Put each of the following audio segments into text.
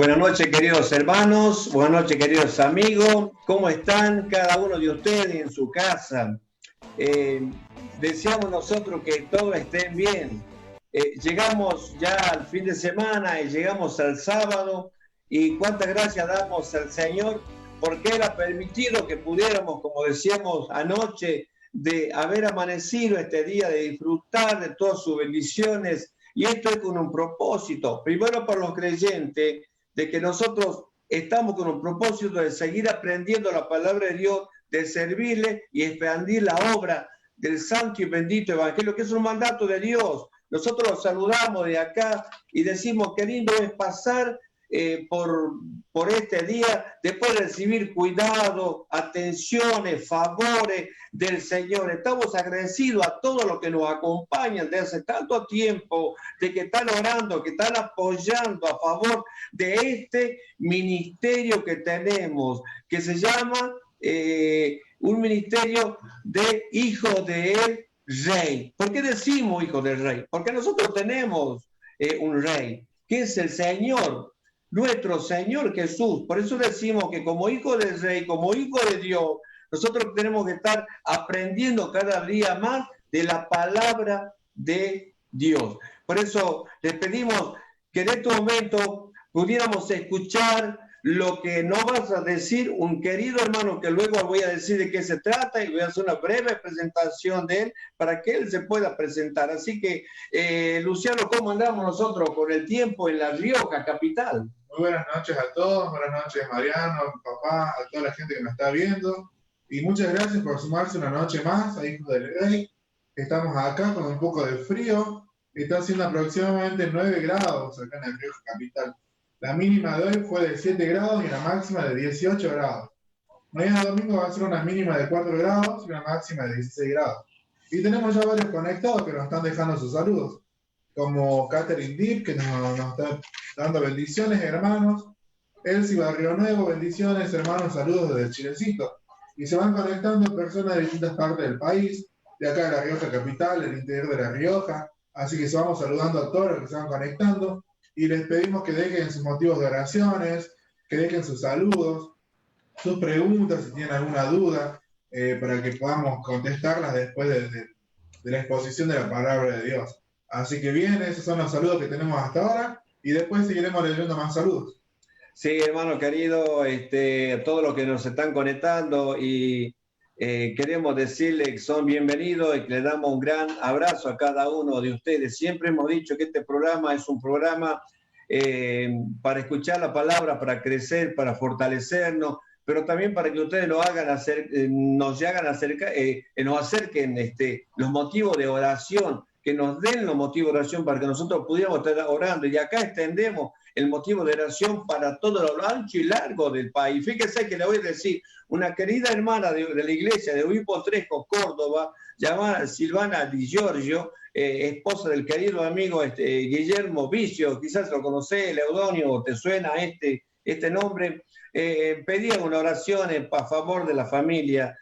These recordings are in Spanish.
Buenas noches, queridos hermanos, buenas noches, queridos amigos. ¿Cómo están cada uno de ustedes en su casa? Deseamos nosotros que todos estén bien. Llegamos ya al fin de semana y llegamos al sábado y cuántas gracias damos al Señor porque Él ha permitido que pudiéramos, como decíamos anoche, de haber amanecido este día, de disfrutar de todas sus bendiciones. Y esto es con un propósito, primero para los creyentes, de que nosotros estamos con un propósito de seguir aprendiendo la palabra de Dios, de servirle y expandir la obra del santo y bendito evangelio, que es un mandato de Dios. Nosotros los saludamos de acá y decimos qué lindo es pasar por este día, después de recibir cuidado, atenciones, favores del Señor. Estamos agradecidos a todos los que nos acompañan desde hace tanto tiempo, de que están orando, que están apoyando a favor de este ministerio que tenemos, que se llama un ministerio de Hijo del Rey. ¿Por qué decimos Hijo del Rey? Porque nosotros tenemos un Rey, que es el Señor, nuestro Señor Jesús. Por eso decimos que como hijo del Rey, como hijo de Dios, nosotros tenemos que estar aprendiendo cada día más de la palabra de Dios. Por eso les pedimos que en este momento pudiéramos escuchar lo que nos vas a decir un querido hermano, que luego voy a decir de qué se trata y voy a hacer una breve presentación de él para que él se pueda presentar. Así que, Luciano, ¿cómo andamos nosotros con el tiempo en La Rioja, capital? Muy buenas noches a todos, buenas noches Mariano, papá, a toda la gente que me está viendo. Y muchas gracias por sumarse una noche más a Hijo del Rey. Estamos acá con un poco de frío. Está haciendo aproximadamente 9 grados acá en La Rioja capital. La mínima de hoy fue de 7 grados y la máxima de 18 grados. Mañana domingo va a ser una mínima de 4 grados y una máxima de 16 grados. Y tenemos ya varios conectados que nos están dejando sus saludos, como Catherine Deep, que nos está dando bendiciones, hermanos. Elsie Barrio Nuevo, bendiciones, hermanos, saludos desde Chilecito. Y se van conectando personas de distintas partes del país, de acá de La Rioja capital, del interior de La Rioja. Así que se vamos saludando a todos los que se van conectando. Y les pedimos que dejen sus motivos de oraciones, que dejen sus saludos, sus preguntas, si tienen alguna duda, para que podamos contestarlas después de la exposición de la palabra de Dios. Así que bien, esos son los saludos que tenemos hasta ahora y después seguiremos leyendo más saludos. Sí, hermano querido, a todos los que nos están conectando y queremos decirles que son bienvenidos y que les damos un gran abrazo a cada uno de ustedes. Siempre hemos dicho que este programa es un programa para escuchar la palabra, para crecer, para fortalecernos, pero también para que ustedes nos acerquen los motivos de oración, que nos den los motivos de oración para que nosotros pudiéramos estar orando. Y acá extendemos el motivo de oración para todo lo ancho y largo del país. Fíjese que le voy a decir, una querida hermana de la iglesia de Obispo Trejo, Córdoba, llamada Silvana Di Giorgio, esposa del querido amigo Guillermo Vicio, quizás lo conocés, Leudonio, o te suena este nombre, pedía una oración a favor de la familia.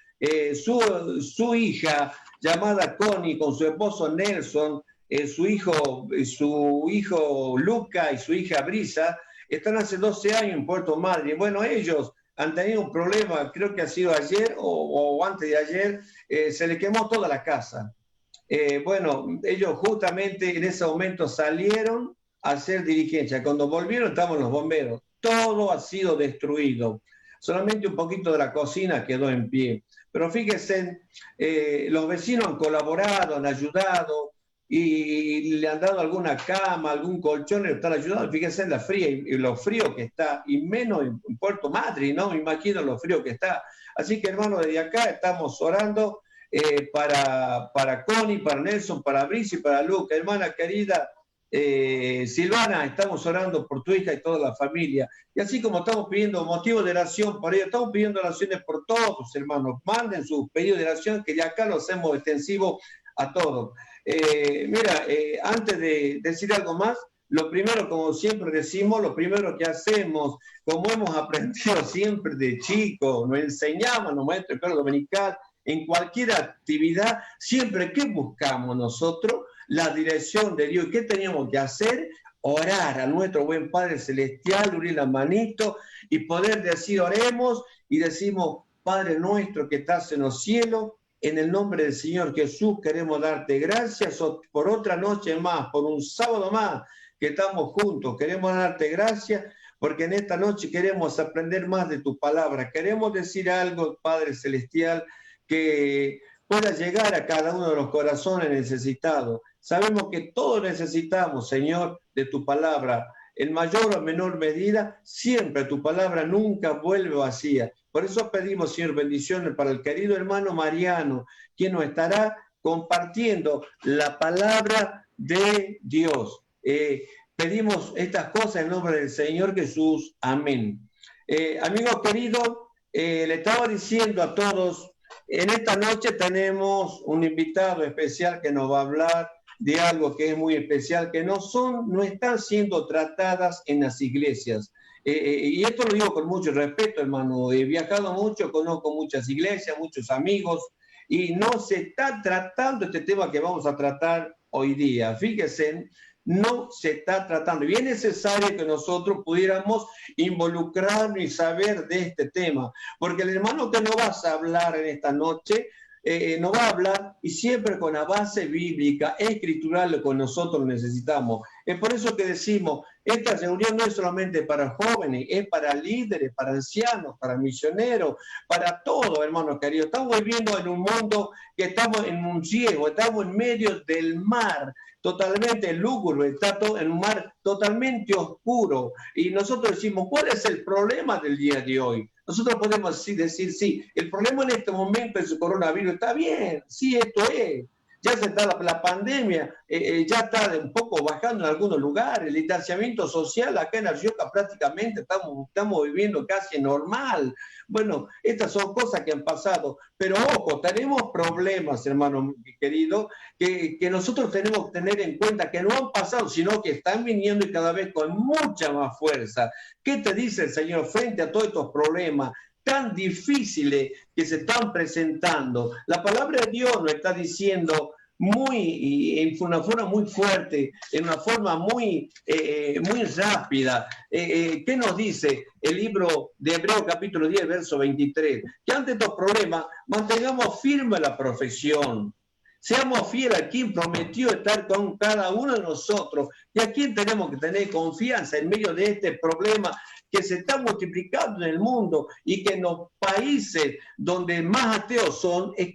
Su hija, llamada Connie, con su esposo Nelson, su hijo Luca y su hija Brisa, están hace 12 años en Puerto Madryn. Bueno, ellos han tenido un problema, creo que ha sido ayer o antes de ayer, se le quemó toda la casa. Bueno, ellos justamente en ese momento salieron a hacer diligencia. Cuando volvieron estaban los bomberos. Todo ha sido destruido. Solamente un poquito de la cocina quedó en pie. Pero fíjense, los vecinos han colaborado, han ayudado y le han dado alguna cama, algún colchón, y le están ayudando. Fíjense en la fría y lo frío que está, y menos en Puerto Madryn, ¿no? Me imagino lo frío que está. Así que, hermano, desde acá estamos orando para Connie, para Nelson, para Brice y para Luca. Hermana querida, Silvana, estamos orando por tu hija y toda la familia. Y así como estamos pidiendo motivos de oración por ella, estamos pidiendo oraciones por todos, hermanos. Manden sus pedidos de oración, que ya acá lo hacemos extensivo a todos. Antes de decir algo más, lo primero, como siempre decimos, lo primero que hacemos, como hemos aprendido siempre de chicos, nos enseñaban los maestros de escuela dominical, en cualquier actividad, siempre que buscamos nosotros la dirección de Dios, ¿qué teníamos que hacer? orar a nuestro buen Padre Celestial, unir la manito y poder decir, oremos y decimos, Padre nuestro que estás en los cielos, en el nombre del Señor Jesús queremos darte gracias por otra noche más, por un sábado más que estamos juntos. Queremos darte gracias porque en esta noche queremos aprender más de tu palabra. Queremos decir algo, Padre Celestial, que pueda llegar a cada uno de los corazones necesitados. Sabemos que todos necesitamos, Señor, de tu palabra. En mayor o menor medida, siempre tu palabra nunca vuelve vacía. Por eso pedimos, Señor, bendiciones para el querido hermano Mariano, quien nos estará compartiendo la palabra de Dios. Pedimos estas cosas en nombre del Señor Jesús. Amén. Amigos queridos, le estaba diciendo a todos, en esta noche tenemos un invitado especial que nos va a hablar de algo que es muy especial, que no están siendo tratadas en las iglesias. Y esto lo digo con mucho respeto, hermano. He viajado mucho, conozco muchas iglesias, muchos amigos, y no se está tratando este tema que vamos a tratar hoy día. Fíjense, no se está tratando. Y es necesario que nosotros pudiéramos involucrarnos y saber de este tema, porque el hermano que no vas a hablar en esta noche, nos va a hablar y siempre con la base bíblica, escritural, lo que nosotros necesitamos. Es por eso que decimos, esta reunión no es solamente para jóvenes, es para líderes, para ancianos, para misioneros, para todos, hermanos queridos. Estamos viviendo en un mundo que estamos en un ciego, estamos en medio del mar, totalmente lúgubre, está todo en un mar totalmente oscuro. Y nosotros decimos, ¿cuál es el problema del día de hoy? Nosotros podemos decir, sí, el problema en este momento es el coronavirus. Está bien, sí, esto es. Ya se está la pandemia, ya está un poco bajando en algunos lugares. El distanciamiento social acá en Arioca prácticamente estamos viviendo casi normal. Bueno, estas son cosas que han pasado. Pero ojo, tenemos problemas, hermano querido, que nosotros tenemos que tener en cuenta que no han pasado, sino que están viniendo y cada vez con mucha más fuerza. ¿Qué te dice el Señor frente a todos estos problemas tan difíciles que se están presentando? La palabra de Dios nos está diciendo en una forma muy fuerte, en una forma muy rápida. ¿Qué nos dice el libro de Hebreos capítulo 10, verso 23? Que ante estos problemas mantengamos firme la profesión. Seamos fieles a quien prometió estar con cada uno de nosotros y a quien tenemos que tener confianza en medio de este problema que se está multiplicando en el mundo y que en los países donde más ateos son es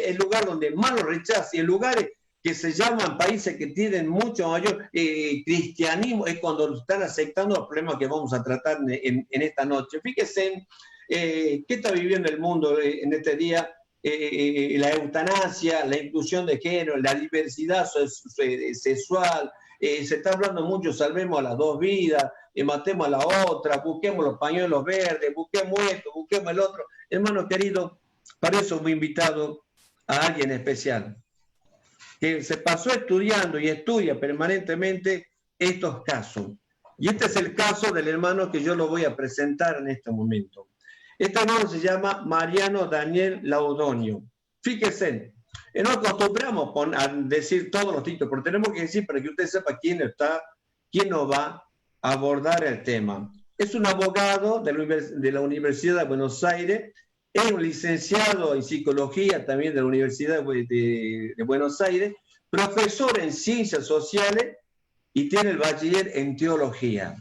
el lugar donde más lo rechazan, y en lugares que se llaman países que tienen mucho mayor cristianismo es cuando están aceptando los problemas que vamos a tratar en esta noche. Fíjense qué está viviendo el mundo en este día. La eutanasia, la inclusión de género, la diversidad sexual, se está hablando mucho, salvemos a las dos vidas, matemos a la otra, busquemos los pañuelos verdes, busquemos esto, busquemos el otro. Hermano querido, para eso me he invitado a alguien especial, que se pasó estudiando y estudia permanentemente estos casos. Y este es el caso del hermano que yo lo voy a presentar en este momento. Este hermano se llama Mariano Daniel Laudonio. Fíjese, no acostumbramos a decir todos los títulos, pero tenemos que decir para que usted sepa quién nos va a abordar el tema. Es un abogado de la Universidad de Buenos Aires, es un licenciado en psicología también de la Universidad de Buenos Aires, profesor en ciencias sociales y tiene el bachiller en teología.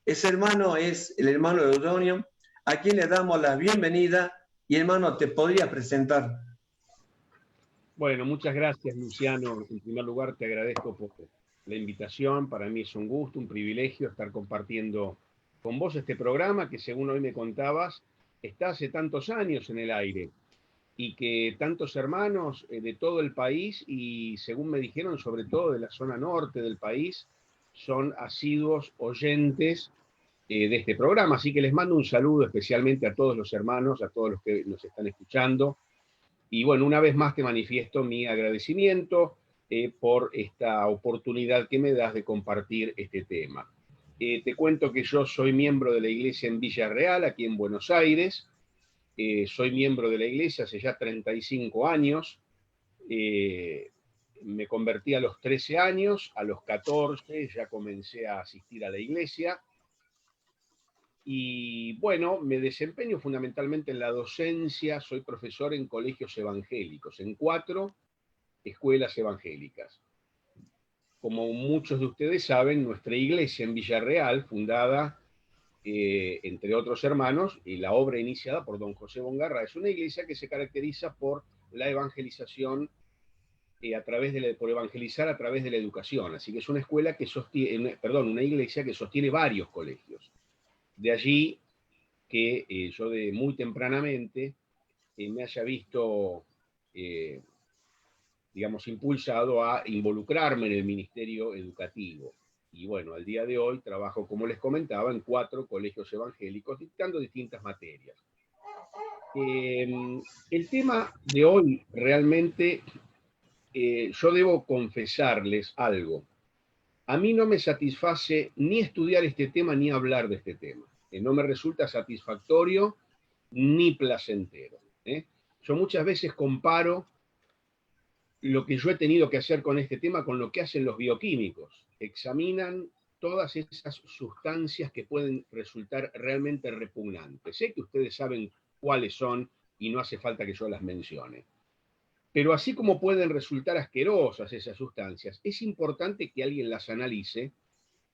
Ese hermano es el hermano Laudonio, a quien le damos la bienvenida. Y hermano, ¿te podrías presentar? Bueno, muchas gracias, Luciano. En primer lugar, te agradezco por la invitación. Para mí es un gusto, un privilegio estar compartiendo con vos este programa que, según hoy me contabas, está hace tantos años en el aire y que tantos hermanos de todo el país y, según me dijeron, sobre todo de la zona norte del país, son asiduos oyentes de este programa. Así que les mando un saludo especialmente a todos los hermanos, a todos los que nos están escuchando. Y bueno, una vez más te manifiesto mi agradecimiento por esta oportunidad que me das de compartir este tema. Te cuento que yo soy miembro de la iglesia en Villarreal, aquí en Buenos Aires. Soy miembro de la iglesia hace ya 35 años. Me convertí a los 13 años, a los 14 ya comencé a asistir a la iglesia. Y bueno, me desempeño fundamentalmente en la docencia, soy profesor en colegios evangélicos, en 4 escuelas evangélicas. Como muchos de ustedes saben, nuestra iglesia en Villarreal, fundada entre otros hermanos, y la obra iniciada por don José Bongarra, es una iglesia que se caracteriza por la evangelización, por evangelizar a través de la educación. Así que es una escuela que sostiene, perdón, una iglesia que sostiene varios colegios. De allí que yo de muy tempranamente me haya visto, digamos, impulsado a involucrarme en el ministerio educativo. Y bueno, al día de hoy trabajo, como les comentaba, en 4 colegios evangélicos, dictando distintas materias. El tema de hoy realmente, yo debo confesarles algo. A mí no me satisface ni estudiar este tema ni hablar de este tema. No me resulta satisfactorio ni placentero. Yo muchas veces comparo lo que yo he tenido que hacer con este tema con lo que hacen los bioquímicos. Examinan todas esas sustancias que pueden resultar realmente repugnantes. Sé que ustedes saben cuáles son y no hace falta que yo las mencione. Pero así como pueden resultar asquerosas esas sustancias, es importante que alguien las analice,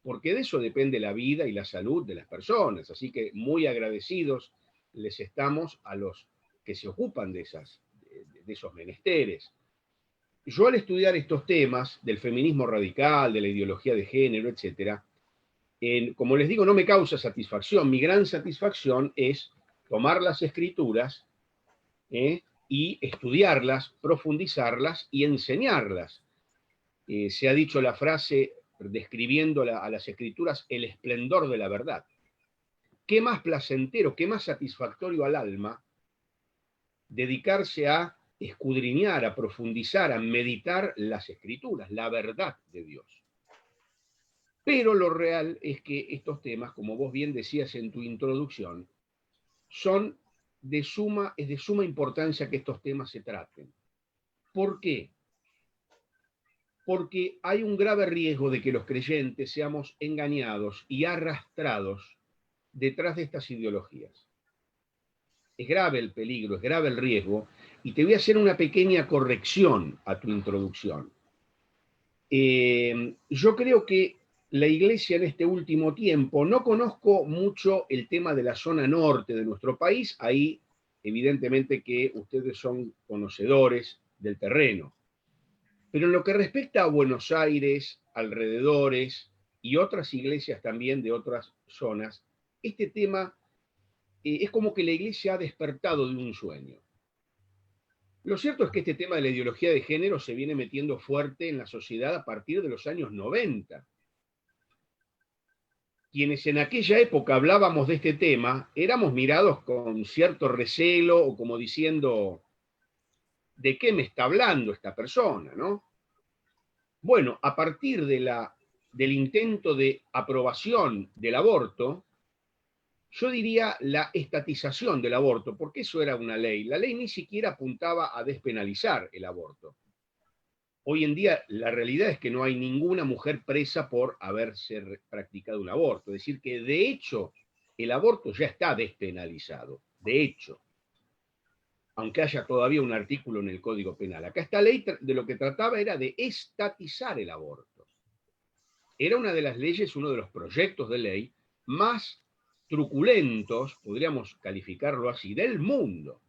porque de eso depende la vida y la salud de las personas. Así que muy agradecidos les estamos a los que se ocupan de esos menesteres. Yo al estudiar estos temas del feminismo radical, de la ideología de género, etc., como les digo, no me causa satisfacción. Mi gran satisfacción es tomar las escrituras y estudiarlas, profundizarlas y enseñarlas. Se ha dicho la frase, describiendo a las escrituras, el esplendor de la verdad. ¿Qué más placentero, qué más satisfactorio al alma dedicarse a escudriñar, a profundizar, a meditar las escrituras, la verdad de Dios? Pero lo real es que estos temas, como vos bien decías en tu introducción, es de suma importancia que estos temas se traten. ¿Por qué? Porque hay un grave riesgo de que los creyentes seamos engañados y arrastrados detrás de estas ideologías. Es grave el peligro, es grave el riesgo, y te voy a hacer una pequeña corrección a tu introducción. Yo creo que la iglesia en este último tiempo, no conozco mucho el tema de la zona norte de nuestro país, ahí evidentemente que ustedes son conocedores del terreno. Pero en lo que respecta a Buenos Aires, alrededores y otras iglesias también de otras zonas, este tema es como que la iglesia ha despertado de un sueño. Lo cierto es que este tema de la ideología de género se viene metiendo fuerte en la sociedad a partir de los años 90. Quienes en aquella época hablábamos de este tema, éramos mirados con cierto recelo o como diciendo, ¿de qué me está hablando esta persona, no? Bueno, a partir del intento de aprobación del aborto, yo diría la estatización del aborto, porque eso era una ley. La ley ni siquiera apuntaba a despenalizar el aborto. Hoy en día la realidad es que no hay ninguna mujer presa por haberse practicado un aborto. Es decir, que de hecho el aborto ya está despenalizado. De hecho, aunque haya todavía un artículo en el Código Penal. Acá esta ley de lo que trataba era de estatizar el aborto. Era una de las leyes, uno de los proyectos de ley más truculentos, podríamos calificarlo así, del mundo.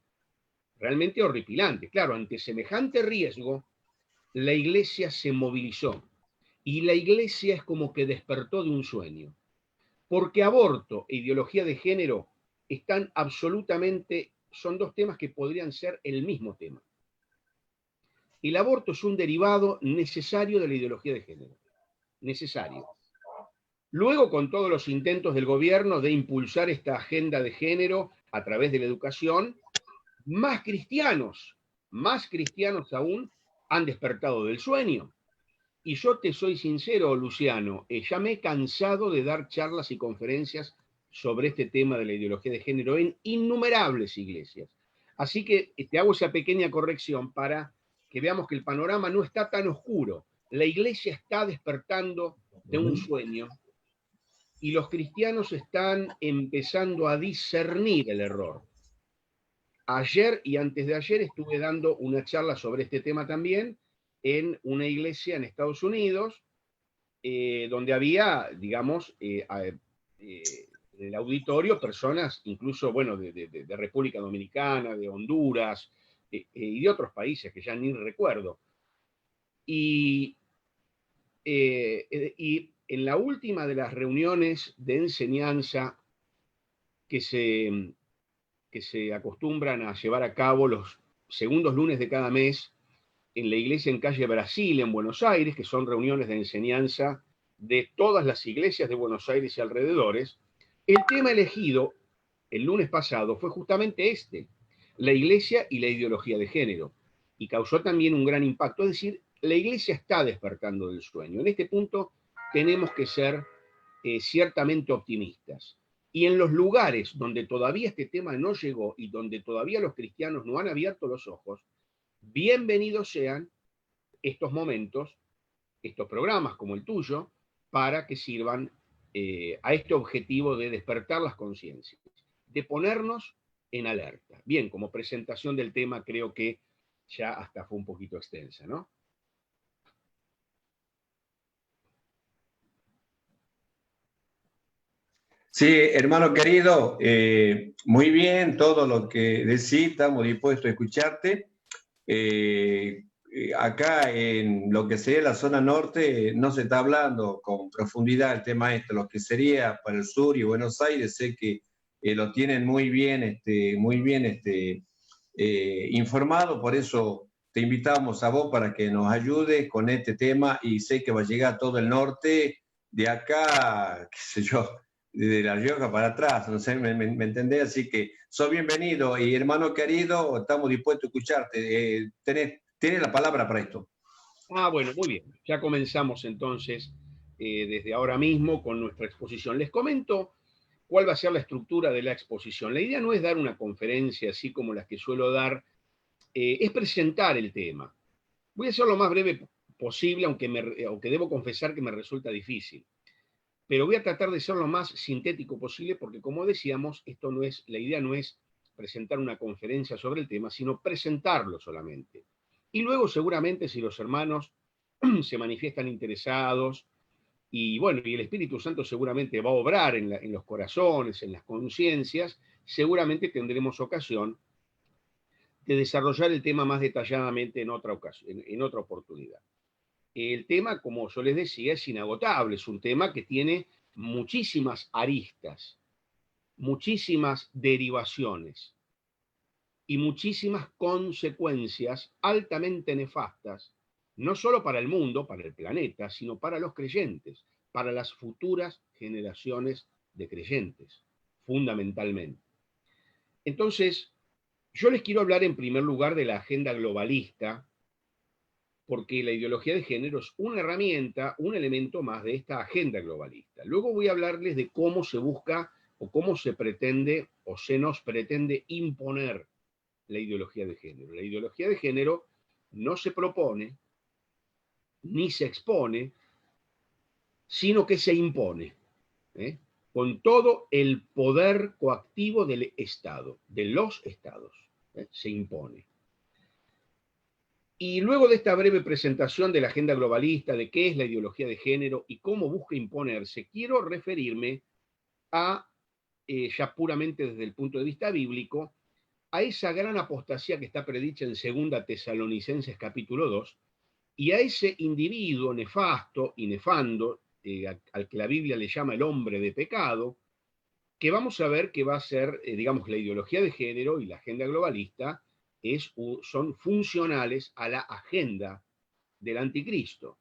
Realmente horripilante. Claro, ante semejante riesgo, la iglesia se movilizó. Y la iglesia es como que despertó de un sueño. Porque aborto e ideología de género están absolutamente, son dos temas que podrían ser el mismo tema. El aborto es un derivado necesario de la ideología de género. Necesario. Luego, con todos los intentos del gobierno de impulsar esta agenda de género a través de la educación, más cristianos aún, han despertado del sueño. Y yo te soy sincero, Luciano, ya me he cansado de dar charlas y conferencias sobre este tema de la ideología de género en innumerables iglesias. Así que te hago esa pequeña corrección para que veamos que el panorama no está tan oscuro. La iglesia está despertando de un sueño y los cristianos están empezando a discernir el error. Ayer y antes de ayer estuve dando una charla sobre este tema también en una iglesia en Estados Unidos, donde había, digamos, en el auditorio personas incluso, bueno, de República Dominicana, de Honduras, y de otros países que ya ni recuerdo. Y en la última de las reuniones de enseñanza que se acostumbran a llevar a cabo los segundos lunes de cada mes en la iglesia en calle Brasil, en Buenos Aires, que son reuniones de enseñanza de todas las iglesias de Buenos Aires y alrededores, el tema elegido el lunes pasado fue justamente este, la iglesia y la ideología de género, y causó también un gran impacto. Es decir, la iglesia está despertando del sueño. En este punto tenemos que ser ciertamente optimistas. Y en los lugares donde todavía este tema no llegó y donde todavía los cristianos no han abierto los ojos, bienvenidos sean estos momentos, estos programas como el tuyo, para que sirvan a este objetivo de despertar las conciencias, de ponernos en alerta. Bien, como presentación del tema creo que ya hasta fue un poquito extensa, ¿no? Sí, hermano querido, muy bien todo lo que decís, estamos dispuestos a escucharte. Acá en lo que sería la zona norte no se está hablando con profundidad el tema este, lo que sería para el sur y Buenos Aires, sé que lo tienen muy bien informado, por eso te invitamos a vos para que nos ayudes con este tema y sé que va a llegar a todo el norte, de acá, qué sé yo, de La Rioja para atrás, no sé, me entendés, así que sos bienvenido y hermano querido, estamos dispuestos a escucharte. Tenés la palabra para esto. Bueno, muy bien. Ya comenzamos entonces desde ahora mismo con nuestra exposición. Les comento cuál va a ser la estructura de la exposición. La idea no es dar una conferencia así como las que suelo dar, es presentar el tema. Voy a ser lo más breve posible, aunque debo confesar que me resulta difícil. Pero voy a tratar de ser lo más sintético posible porque, como decíamos, la idea no es presentar una conferencia sobre el tema, sino presentarlo solamente. Y luego, seguramente, si los hermanos se manifiestan interesados, y bueno, y el Espíritu Santo seguramente va a obrar en los corazones, en las conciencias, seguramente tendremos ocasión de desarrollar el tema más detalladamente en otra ocasión, en otra oportunidad. El tema, como yo les decía, es inagotable, es un tema que tiene muchísimas aristas, muchísimas derivaciones y muchísimas consecuencias altamente nefastas, no solo para el mundo, para el planeta, sino para los creyentes, para las futuras generaciones de creyentes, fundamentalmente. Entonces, yo les quiero hablar en primer lugar de la agenda globalista, porque la ideología de género es una herramienta, un elemento más de esta agenda globalista. Luego voy a hablarles de cómo se busca o cómo se pretende o se nos pretende imponer la ideología de género. La ideología de género no se propone ni se expone, sino que se impone, ¿eh? Con todo el poder coactivo del Estado, de los Estados, se impone. Y luego de esta breve presentación de la agenda globalista, de qué es la ideología de género y cómo busca imponerse, quiero referirme a, ya puramente desde el punto de vista bíblico, a esa gran apostasía que está predicha en 2 Tesalonicenses capítulo 2, y a ese individuo nefasto y nefando, al que la Biblia le llama el hombre de pecado, que vamos a ver que va a ser, digamos, la ideología de género y la agenda globalista son funcionales a la agenda del anticristo.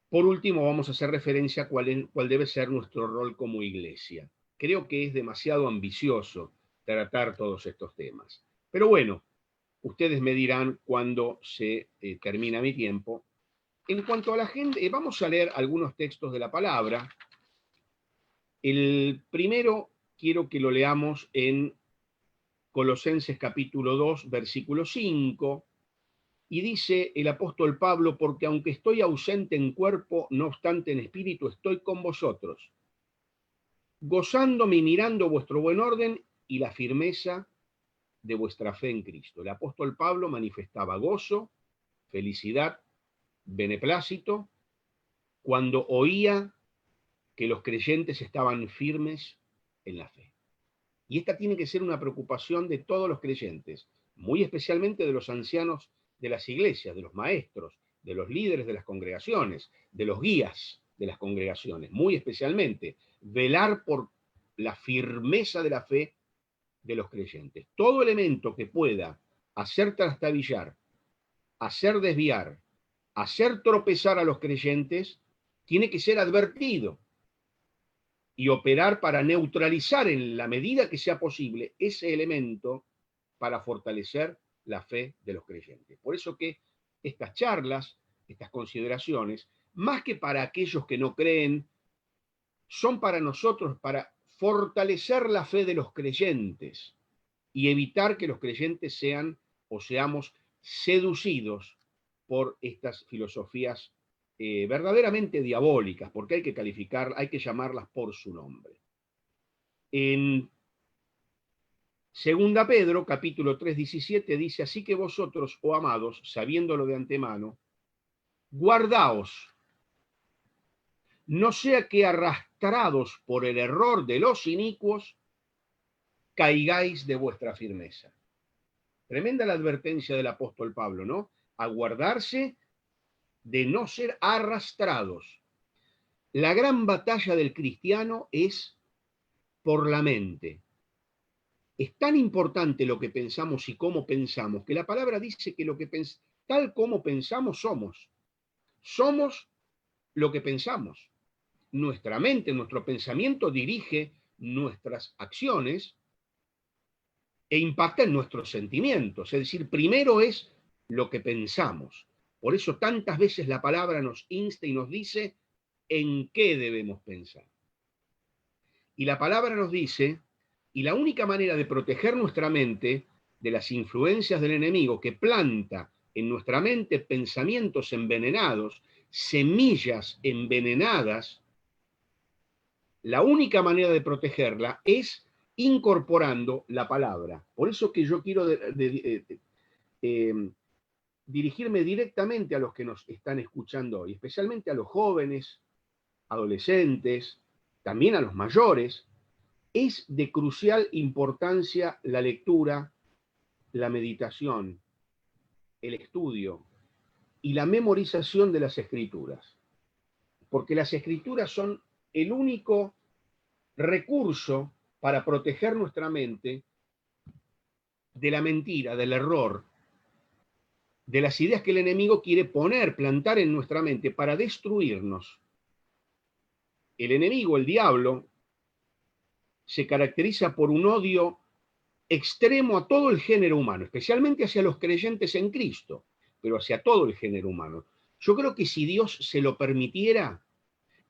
Por último, vamos a hacer referencia a cuál debe ser nuestro rol como iglesia. Creo que es demasiado ambicioso tratar todos estos temas. Pero bueno, ustedes me dirán cuándo se termina mi tiempo. En cuanto a la agenda, vamos a leer algunos textos de la palabra. El primero quiero que lo leamos en Colosenses capítulo 2, versículo 5, Y dice el apóstol Pablo, porque aunque estoy ausente en cuerpo, no obstante en espíritu estoy con vosotros, gozándome y mirando vuestro buen orden y la firmeza de vuestra fe en Cristo. El apóstol Pablo manifestaba gozo, felicidad, beneplácito, cuando oía que los creyentes estaban firmes en la fe. Y esta tiene que ser una preocupación de todos los creyentes, muy especialmente de los ancianos de las iglesias, de los maestros, de los líderes de las congregaciones, de los guías de las congregaciones, muy especialmente, velar por la firmeza de la fe de los creyentes. Todo elemento que pueda hacer trastabillar, hacer desviar, hacer tropezar a los creyentes, tiene que ser advertido y operar para neutralizar en la medida que sea posible ese elemento para fortalecer la fe de los creyentes. Por eso que estas charlas, estas consideraciones, más que para aquellos que no creen, son para nosotros, para fortalecer la fe de los creyentes y evitar que los creyentes sean o seamos seducidos por estas filosofías verdaderamente diabólicas, porque hay que calificar, hay que llamarlas por su nombre. En 2 Pedro, capítulo 3, 17, dice, así que vosotros, oh amados, sabiéndolo de antemano, guardaos, no sea que arrastrados por el error de los inicuos, caigáis de vuestra firmeza. Tremenda la advertencia del apóstol Pablo, ¿no? A guardarse de no ser arrastrados. La gran batalla del cristiano es por la mente. Es tan importante lo que pensamos y cómo pensamos, que la palabra dice que tal como pensamos somos. Somos lo que pensamos. Nuestra mente, nuestro pensamiento dirige nuestras acciones e impacta en nuestros sentimientos. Es decir, primero es lo que pensamos. Por eso tantas veces la palabra nos insta y nos dice en qué debemos pensar. Y la palabra nos dice, y la única manera de proteger nuestra mente de las influencias del enemigo que planta en nuestra mente pensamientos envenenados, semillas envenenadas, la única manera de protegerla es incorporando la palabra. Por eso que yo quiero dirigirme directamente a los que nos están escuchando hoy, especialmente a los jóvenes, adolescentes, también a los mayores. Es de crucial importancia la lectura, la meditación, el estudio y la memorización de las escrituras. Porque las escrituras son el único recurso para proteger nuestra mente de la mentira, del error, de las ideas que el enemigo quiere plantar en nuestra mente para destruirnos. El enemigo, el diablo, se caracteriza por un odio extremo a todo el género humano, especialmente hacia los creyentes en Cristo, pero hacia todo el género humano. Yo creo que si Dios se lo permitiera,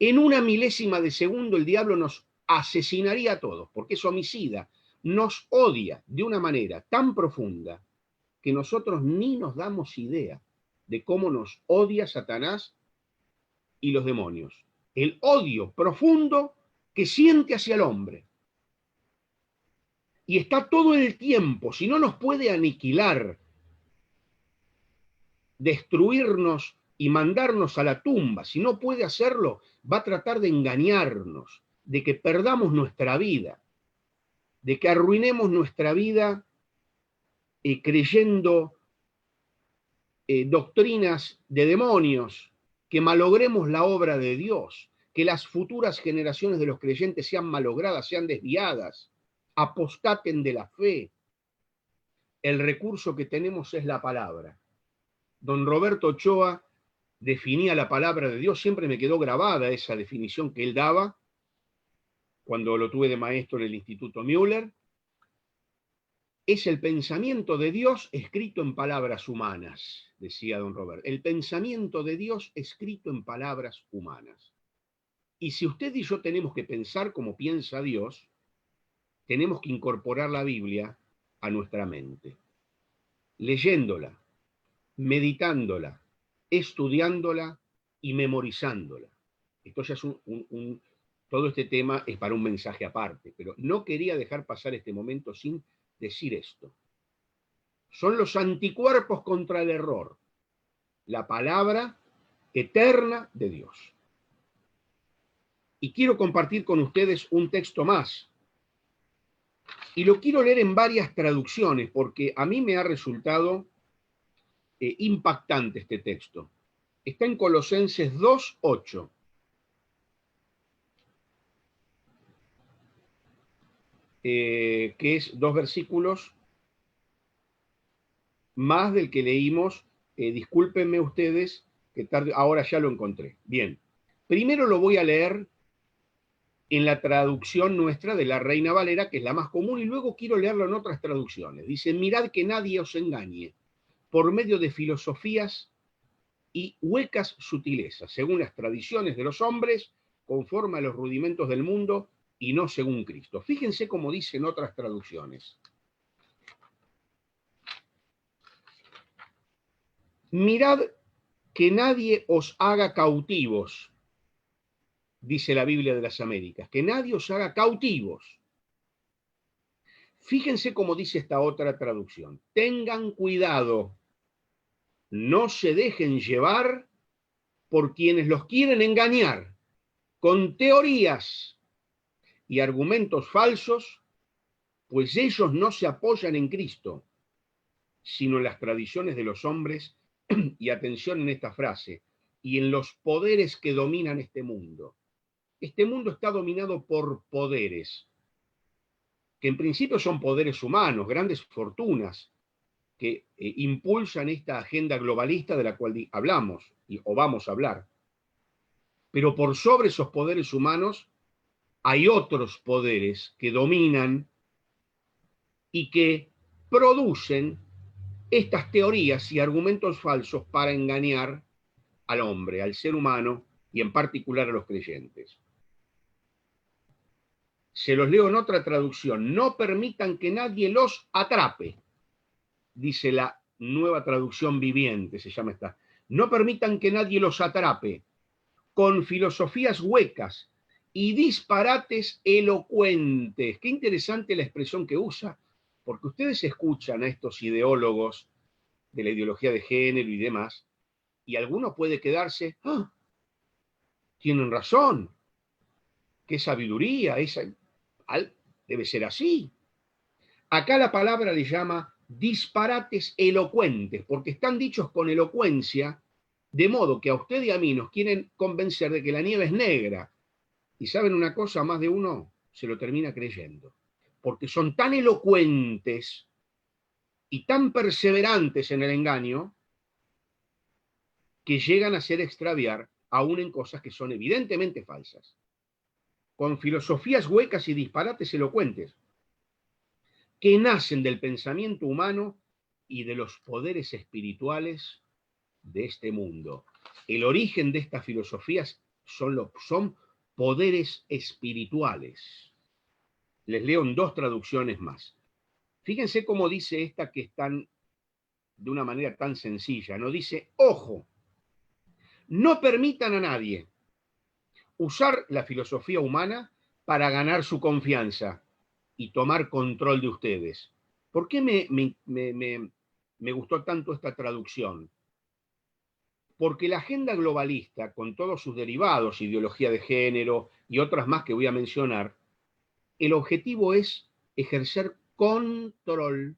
en una milésima de segundo el diablo nos asesinaría a todos, porque es homicida, nos odia de una manera tan profunda que nosotros ni nos damos idea de cómo nos odia Satanás y los demonios. El odio profundo que siente hacia el hombre. Y está todo el tiempo, si no nos puede aniquilar, destruirnos y mandarnos a la tumba, si no puede hacerlo, va a tratar de engañarnos, de que perdamos nuestra vida, de que arruinemos nuestra vida creyendo doctrinas de demonios, que malogremos la obra de Dios, que las futuras generaciones de los creyentes sean malogradas, sean desviadas, apostaten de la fe. El recurso que tenemos es la palabra. Don Roberto Ochoa definía la palabra de Dios, siempre me quedó grabada esa definición que él daba cuando lo tuve de maestro en el Instituto Müller. Es el pensamiento de Dios escrito en palabras humanas, decía don Robert. El pensamiento de Dios escrito en palabras humanas. Y si usted y yo tenemos que pensar como piensa Dios, tenemos que incorporar la Biblia a nuestra mente, leyéndola, meditándola, estudiándola y memorizándola. Esto ya es todo este tema es para un mensaje aparte, pero no quería dejar pasar este momento sin decir esto. Son los anticuerpos contra el error, la palabra eterna de Dios. Y quiero compartir con ustedes un texto más. Y lo quiero leer en varias traducciones, porque a mí me ha resultado impactante este texto. Está en Colosenses 2:8. Que es 2 versículos más del que leímos. Discúlpenme ustedes, que tarde, ahora ya lo encontré. Bien, primero lo voy a leer en la traducción nuestra de la Reina Valera, que es la más común, y luego quiero leerlo en otras traducciones. Dice, mirad que nadie os engañe por medio de filosofías y huecas sutilezas, según las tradiciones de los hombres, conforme a los rudimentos del mundo, y no según Cristo. Fíjense cómo dicen otras traducciones. Mirad que nadie os haga cautivos, dice la Biblia de las Américas, que nadie os haga cautivos. Fíjense cómo dice esta otra traducción. Tengan cuidado, no se dejen llevar por quienes los quieren engañar con teorías y argumentos falsos, pues ellos no se apoyan en Cristo, sino en las tradiciones de los hombres, y atención en esta frase, y en los poderes que dominan este mundo. Este mundo está dominado por poderes, que en principio son poderes humanos, grandes fortunas, que impulsan esta agenda globalista de la cual hablamos, o vamos a hablar. Pero por sobre esos poderes humanos hay otros poderes que dominan y que producen estas teorías y argumentos falsos para engañar al hombre, al ser humano y en particular a los creyentes. Se los leo en otra traducción. No permitan que nadie los atrape, dice la Nueva Traducción Viviente, se llama esta. No permitan que nadie los atrape con filosofías huecas y disparates elocuentes. Qué interesante la expresión que usa, porque ustedes escuchan a estos ideólogos de la ideología de género y demás, y alguno puede quedarse, ¡ah! Tienen razón, qué sabiduría, debe ser así. Acá la palabra le llama disparates elocuentes, porque están dichos con elocuencia, de modo que a usted y a mí nos quieren convencer de que la nieve es negra. Y saben una cosa, más de uno se lo termina creyendo, porque son tan elocuentes y tan perseverantes en el engaño que llegan a hacer extraviar aún en cosas que son evidentemente falsas, con filosofías huecas y disparates elocuentes, que nacen del pensamiento humano y de los poderes espirituales de este mundo. El origen de estas filosofías son poderes espirituales. Les leo en 2 traducciones más. Fíjense cómo dice esta, que están de una manera tan sencilla, ¿no? Dice, ojo, no permitan a nadie usar la filosofía humana para ganar su confianza y tomar control de ustedes. ¿Por qué me gustó tanto esta traducción? Porque la agenda globalista, con todos sus derivados, ideología de género y otras más que voy a mencionar, el objetivo es ejercer control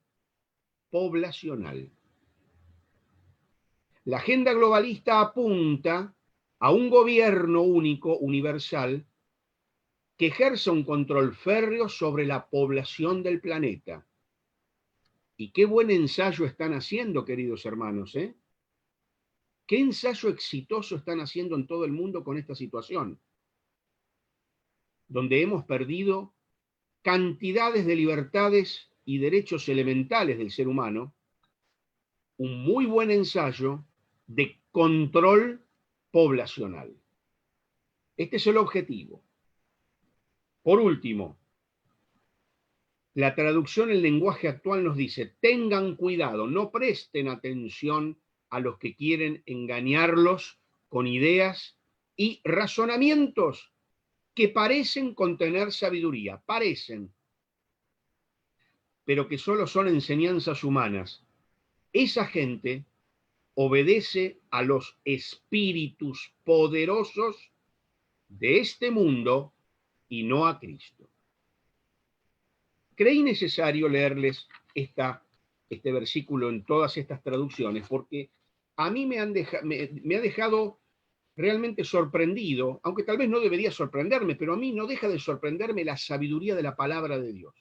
poblacional. La agenda globalista apunta a un gobierno único, universal, que ejerza un control férreo sobre la población del planeta. Y qué buen ensayo están haciendo, queridos hermanos, ¿eh? Qué ensayo exitoso están haciendo en todo el mundo con esta situación, donde hemos perdido cantidades de libertades y derechos elementales del ser humano. Un muy buen ensayo de control poblacional. Este es el objetivo. Por último, la traducción en lenguaje actual nos dice, tengan cuidado, no presten atención a los que quieren engañarlos con ideas y razonamientos que parecen contener sabiduría, parecen, pero que solo son enseñanzas humanas. Esa gente obedece a los espíritus poderosos de este mundo y no a Cristo. Creí necesario leerles este versículo en todas estas traducciones porque a mí me ha dejado realmente sorprendido, aunque tal vez no debería sorprenderme, pero a mí no deja de sorprenderme la sabiduría de la palabra de Dios.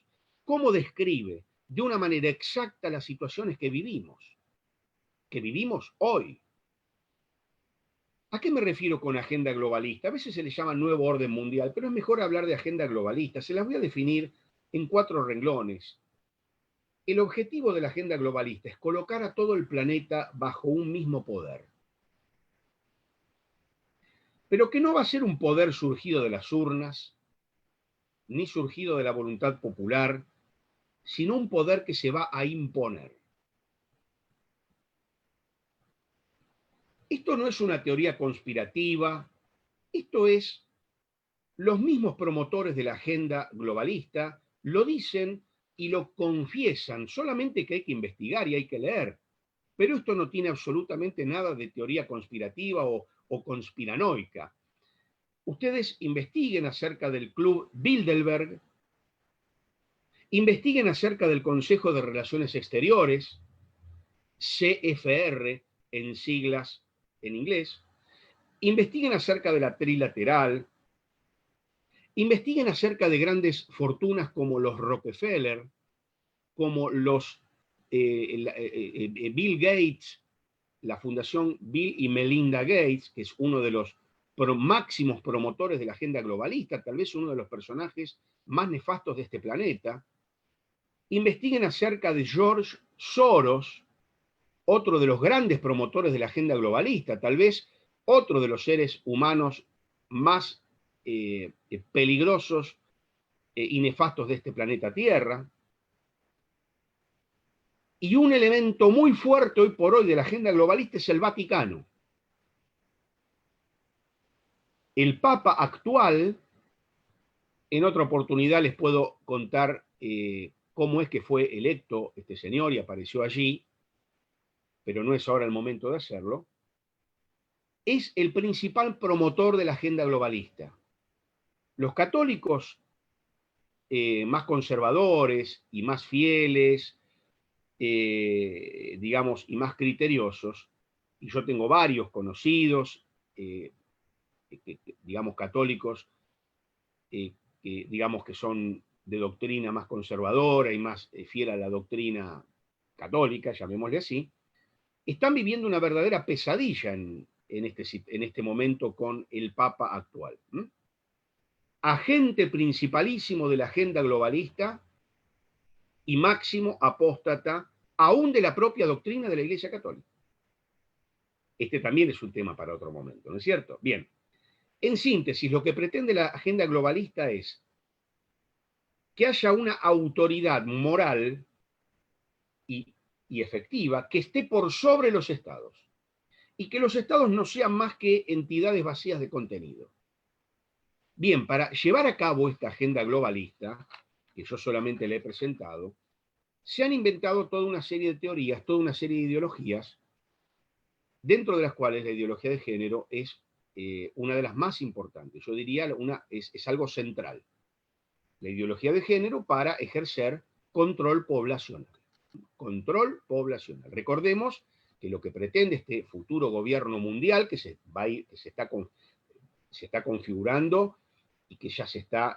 ¿Cómo describe de una manera exacta las situaciones que vivimos hoy? ¿A qué me refiero con agenda globalista? A veces se le llama nuevo orden mundial, pero es mejor hablar de agenda globalista. Se las voy a definir en 4 renglones. El objetivo de la agenda globalista es colocar a todo el planeta bajo un mismo poder. Pero que no va a ser un poder surgido de las urnas, ni surgido de la voluntad popular, sino un poder que se va a imponer. Esto no es una teoría conspirativa, esto es, los mismos promotores de la agenda globalista lo dicen y lo confiesan, solamente que hay que investigar y hay que leer. Pero esto no tiene absolutamente nada de teoría conspirativa o conspiranoica. Ustedes investiguen acerca del Club Bilderberg, investiguen acerca del Consejo de Relaciones Exteriores, CFR en siglas en inglés, investiguen acerca de la trilateral, investiguen acerca de grandes fortunas como los Rockefeller, como los Bill Gates, la fundación Bill y Melinda Gates, que es uno de los máximos promotores de la agenda globalista, tal vez uno de los personajes más nefastos de este planeta. Investiguen acerca de George Soros, otro de los grandes promotores de la agenda globalista, tal vez otro de los seres humanos más peligrosos y nefastos de este planeta Tierra. Y un elemento muy fuerte hoy por hoy de la agenda globalista es el Vaticano. El Papa actual, en otra oportunidad les puedo contar cómo es que fue electo este señor y apareció allí, pero no es ahora el momento de hacerlo, es el principal promotor de la agenda globalista. Los católicos más conservadores y más fieles, digamos, y más criteriosos, y yo tengo varios conocidos, digamos, católicos, que digamos que son de doctrina más conservadora y más fiel a la doctrina católica, llamémosle así, están viviendo una verdadera pesadilla en este momento con el Papa actual. Agente principalísimo de la agenda globalista y máximo apóstata aún de la propia doctrina de la Iglesia Católica. Este también es un tema para otro momento, ¿no es cierto? Bien, en síntesis, lo que pretende la agenda globalista es que haya una autoridad moral y efectiva que esté por sobre los estados y que los estados no sean más que entidades vacías de contenido. Bien, para llevar a cabo esta agenda globalista, que yo solamente le he presentado, se han inventado toda una serie de teorías, toda una serie de ideologías, dentro de las cuales la ideología de género es una de las más importantes. Yo diría, es algo central. La ideología de género para ejercer control poblacional. Control poblacional. Recordemos que lo que pretende este futuro gobierno mundial, que se está configurando y que ya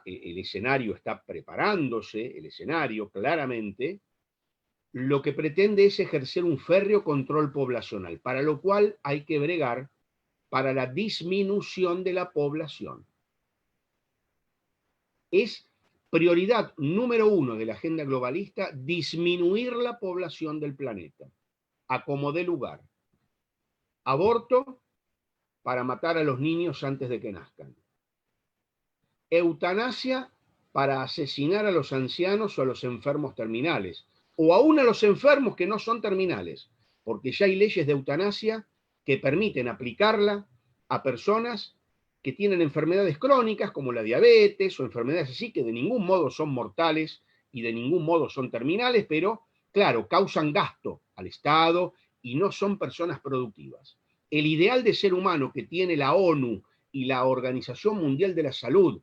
el escenario está preparándose, el escenario claramente, lo que pretende es ejercer un férreo control poblacional, para lo cual hay que bregar para la disminución de la población. Es prioridad número 1 de la agenda globalista disminuir la población del planeta, a como dé lugar. Aborto para matar a los niños antes de que nazcan. Eutanasia para asesinar a los ancianos o a los enfermos terminales, o aún a los enfermos que no son terminales, porque ya hay leyes de eutanasia que permiten aplicarla a personas que tienen enfermedades crónicas como la diabetes o enfermedades así que de ningún modo son mortales y de ningún modo son terminales, pero claro, causan gasto al Estado y no son personas productivas. El ideal de ser humano que tiene la ONU y la Organización Mundial de la Salud,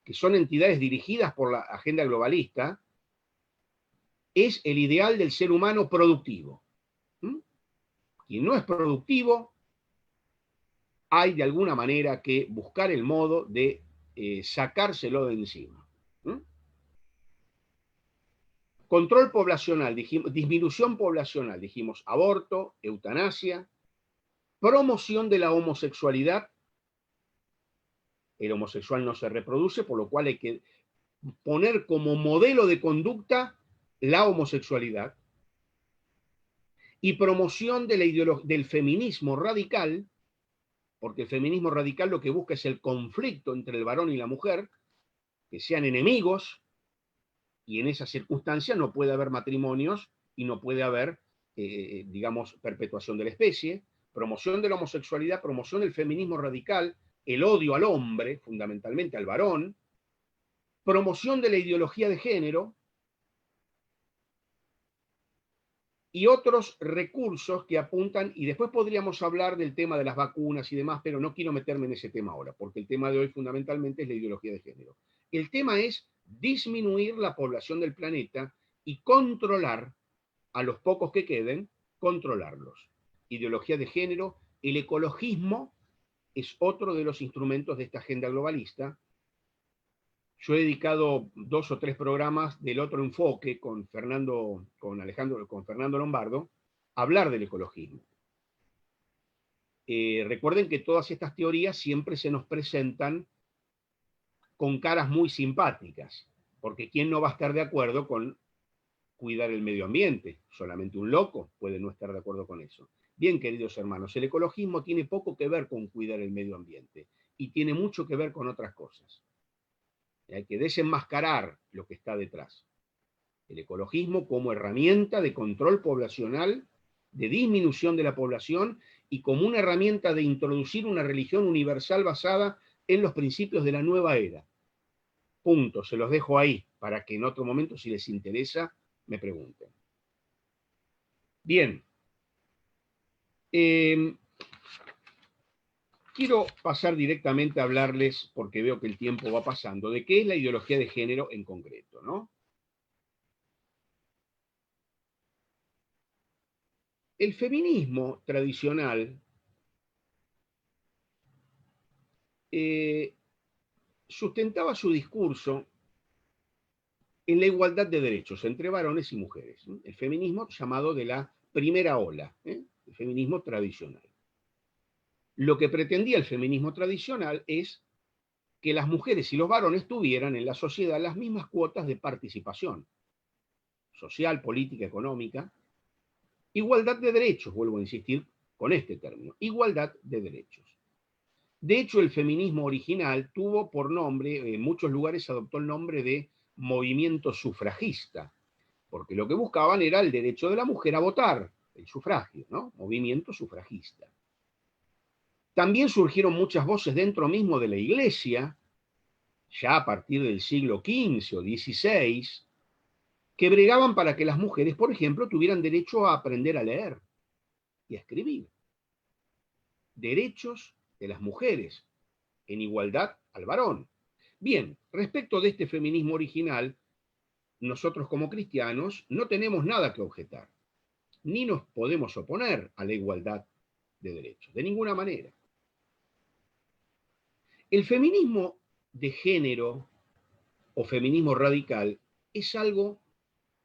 que son entidades dirigidas por la agenda globalista, es el ideal del ser humano productivo. Quien no es productivo, hay de alguna manera que buscar el modo de sacárselo de encima. Control poblacional, dijimos, disminución poblacional, dijimos aborto, eutanasia, promoción de la homosexualidad. El homosexual no se reproduce, por lo cual hay que poner como modelo de conducta la homosexualidad. Y promoción de del feminismo radical, porque el feminismo radical lo que busca es el conflicto entre el varón y la mujer, que sean enemigos, y en esa circunstancia no puede haber matrimonios y no puede haber, digamos, perpetuación de la especie. Promoción de la homosexualidad, promoción del feminismo radical, el odio al hombre, fundamentalmente al varón, promoción de la ideología de género y otros recursos que apuntan, y después podríamos hablar del tema de las vacunas y demás, pero no quiero meterme en ese tema ahora, porque el tema de hoy fundamentalmente es la ideología de género. El tema es disminuir la población del planeta y controlar a los pocos que queden, controlarlos. Ideología de género, el ecologismo es otro de los instrumentos de esta agenda globalista. Yo he dedicado 2 o 3 programas del otro enfoque con Fernando Lombardo a hablar del ecologismo. Recuerden que todas estas teorías siempre se nos presentan con caras muy simpáticas, porque ¿quién no va a estar de acuerdo con cuidar el medio ambiente? Solamente un loco puede no estar de acuerdo con eso. Bien, queridos hermanos, el ecologismo tiene poco que ver con cuidar el medio ambiente y tiene mucho que ver con otras cosas. Hay que desenmascarar lo que está detrás. El ecologismo como herramienta de control poblacional, de disminución de la población y como una herramienta de introducir una religión universal basada en los principios de la nueva era. Punto, se los dejo ahí para que en otro momento, si les interesa, me pregunten. Bien. Quiero pasar directamente a hablarles, porque veo que el tiempo va pasando, de qué es la ideología de género en concreto, ¿no? El feminismo tradicional sustentaba su discurso en la igualdad de derechos entre varones y mujeres. El feminismo llamado de la primera ola, el feminismo tradicional. Lo que pretendía el feminismo tradicional es que las mujeres y los varones tuvieran en la sociedad las mismas cuotas de participación social, política, económica. Igualdad de derechos, vuelvo a insistir con este término, igualdad de derechos. De hecho, el feminismo original tuvo por nombre, en muchos lugares adoptó el nombre de movimiento sufragista, porque lo que buscaban era el derecho de la mujer a votar, el sufragio, ¿no? Movimiento sufragista. También surgieron muchas voces dentro mismo de la Iglesia, ya a partir del siglo XV o XVI, que bregaban para que las mujeres, por ejemplo, tuvieran derecho a aprender a leer y a escribir. Derechos de las mujeres en igualdad al varón. Bien, respecto de este feminismo original, nosotros como cristianos no tenemos nada que objetar, ni nos podemos oponer a la igualdad de derechos, de ninguna manera. El feminismo de género o feminismo radical es algo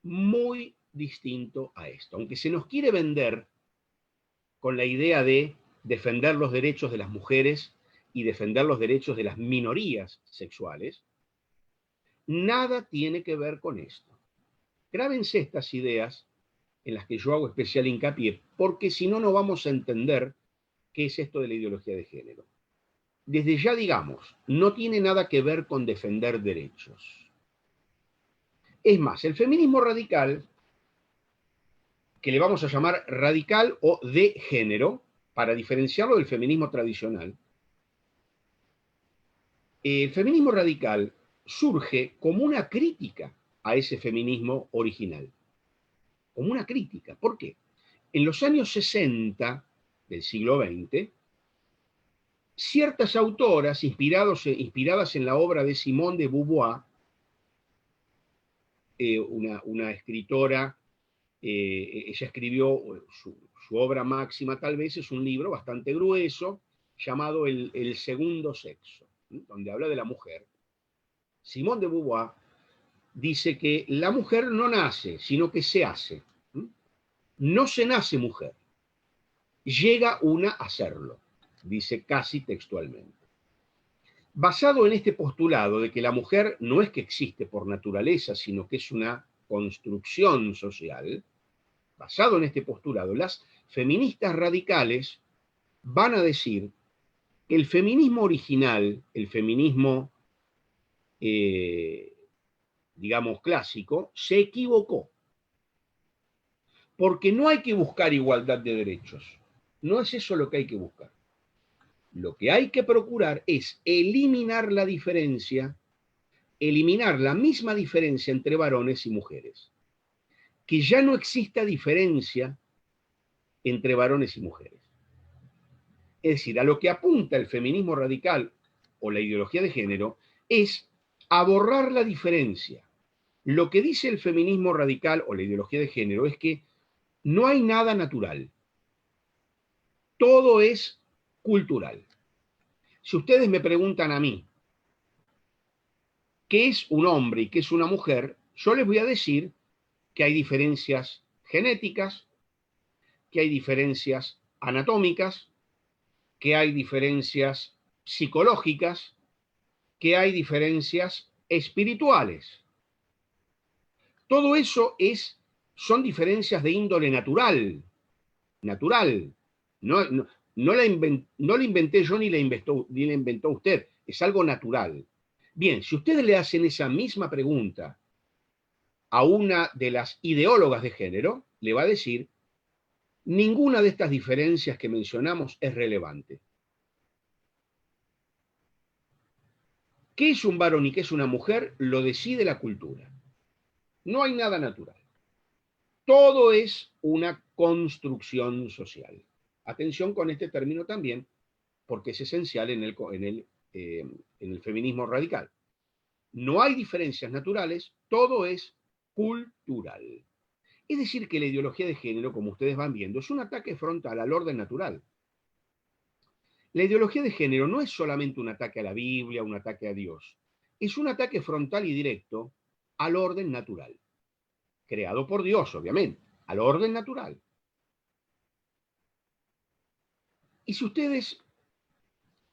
muy distinto a esto. Aunque se nos quiere vender con la idea de defender los derechos de las mujeres y defender los derechos de las minorías sexuales, nada tiene que ver con esto. Grábense estas ideas en las que yo hago especial hincapié, porque si no, no vamos a entender qué es esto de la ideología de género. Desde ya digamos, no tiene nada que ver con defender derechos. Es más, el feminismo radical que le vamos a llamar radical o de género, para diferenciarlo del feminismo tradicional. El feminismo radical surge como una crítica a ese feminismo original, como una crítica. ¿Por qué? En los años 60 del siglo XX, ciertas autoras inspiradas en la obra de Simone de Beauvoir, una escritora, ella escribió su obra máxima, tal vez es un libro bastante grueso, llamado El segundo sexo, donde habla de la mujer. Simone de Beauvoir dice que la mujer no nace, sino que se hace. No se nace mujer, llega una a serlo, dice casi textualmente. Basado en este postulado de que la mujer no es que existe por naturaleza, sino que es una construcción social, basado en este postulado, las feministas radicales van a decir que el feminismo original, el feminismo, digamos, clásico, se equivocó. Porque no hay que buscar igualdad de derechos. No es eso lo que hay que buscar. Lo que hay que procurar es eliminar la diferencia, eliminar la misma diferencia entre varones y mujeres. Que ya no exista diferencia entre varones y mujeres. Es decir, a lo que apunta el feminismo radical o la ideología de género es a borrar la diferencia. Lo que dice el feminismo radical o la ideología de género es que no hay nada natural. Todo es cultural. Si ustedes me preguntan a mí qué es un hombre y qué es una mujer, yo les voy a decir que hay diferencias genéticas, que hay diferencias anatómicas, que hay diferencias psicológicas, que hay diferencias espirituales. Todo eso son diferencias de índole natural. No la inventé yo ni la inventó usted, es algo natural. Bien, si ustedes le hacen esa misma pregunta a una de las ideólogas de género, le va a decir, ninguna de estas diferencias que mencionamos es relevante. ¿Qué es un varón y qué es una mujer? Lo decide la cultura. No hay nada natural. Todo es una construcción social. Atención con este término también, porque es esencial en el feminismo radical. No hay diferencias naturales, todo es cultural. Es decir, que la ideología de género, como ustedes van viendo, es un ataque frontal al orden natural. La ideología de género no es solamente un ataque a la Biblia, un ataque a Dios. Es un ataque frontal y directo al orden natural. Creado por Dios, obviamente, al orden natural. Y si ustedes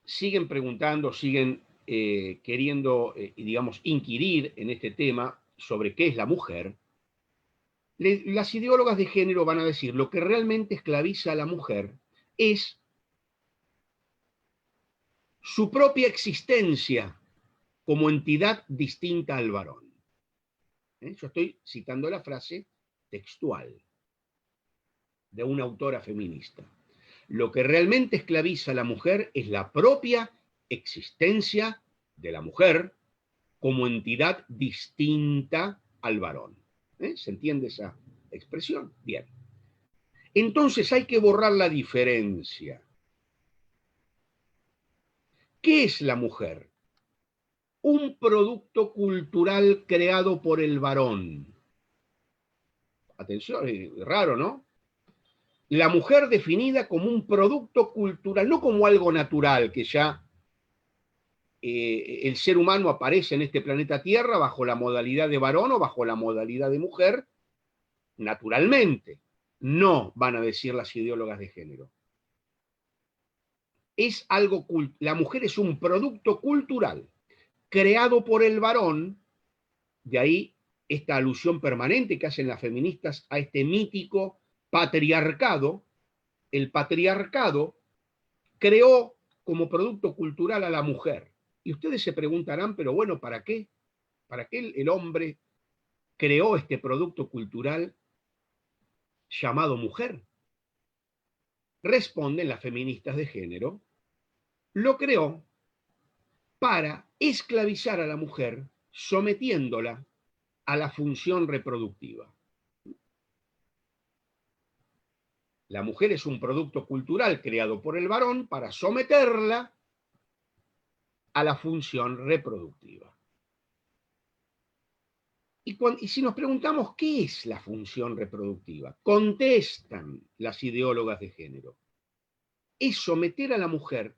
siguen preguntando, siguen queriendo, digamos, inquirir en este tema sobre qué es la mujer, las ideólogas de género van a decir lo que realmente esclaviza a la mujer es su propia existencia como entidad distinta al varón. Yo estoy citando la frase textual de una autora feminista. Lo que realmente esclaviza a la mujer es la propia existencia de la mujer como entidad distinta al varón. ¿Se entiende esa expresión? Bien. Entonces hay que borrar la diferencia. ¿Qué es la mujer? Un producto cultural creado por el varón. Atención, es raro, ¿no? La mujer definida como un producto cultural, no como algo natural, que ya el ser humano aparece en este planeta Tierra bajo la modalidad de varón o bajo la modalidad de mujer, naturalmente. No, van a decir las ideólogas de género. Es algo, la mujer es un producto cultural creado por el varón, de ahí esta alusión permanente que hacen las feministas a este mítico patriarcado. El patriarcado creó como producto cultural a la mujer. Y ustedes se preguntarán, pero bueno, ¿para qué? ¿Para qué el hombre creó este producto cultural llamado mujer? Responden las feministas de género, lo creó para esclavizar a la mujer, sometiéndola a la función reproductiva. La mujer es un producto cultural creado por el varón para someterla a la función reproductiva. Y si nos preguntamos qué es la función reproductiva, contestan las ideólogas de género. Es someter a la mujer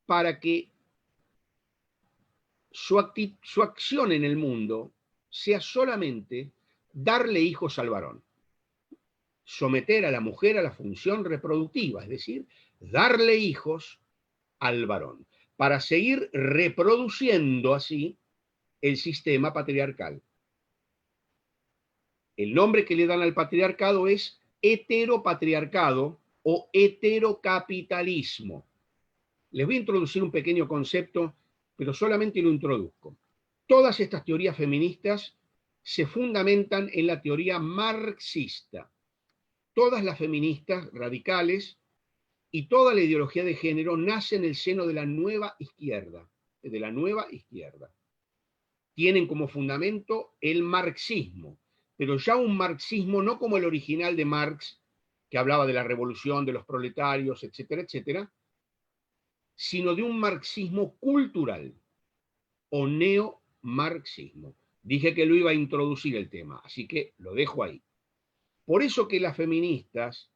para que su acción en el mundo sea solamente darle hijos al varón. Someter a la mujer a la función reproductiva, es decir, darle hijos al varón, para seguir reproduciendo así el sistema patriarcal. El nombre que le dan al patriarcado es heteropatriarcado o heterocapitalismo. Les voy a introducir un pequeño concepto, pero solamente lo introduzco. Todas estas teorías feministas se fundamentan en la teoría marxista. Todas las feministas radicales y toda la ideología de género nace en el seno de la nueva izquierda, Tienen como fundamento el marxismo, pero ya un marxismo no como el original de Marx, que hablaba de la revolución de los proletarios, etcétera, etcétera, sino de un marxismo cultural o neomarxismo. Dije que lo iba a introducir el tema, así que lo dejo ahí. Por eso que las feministas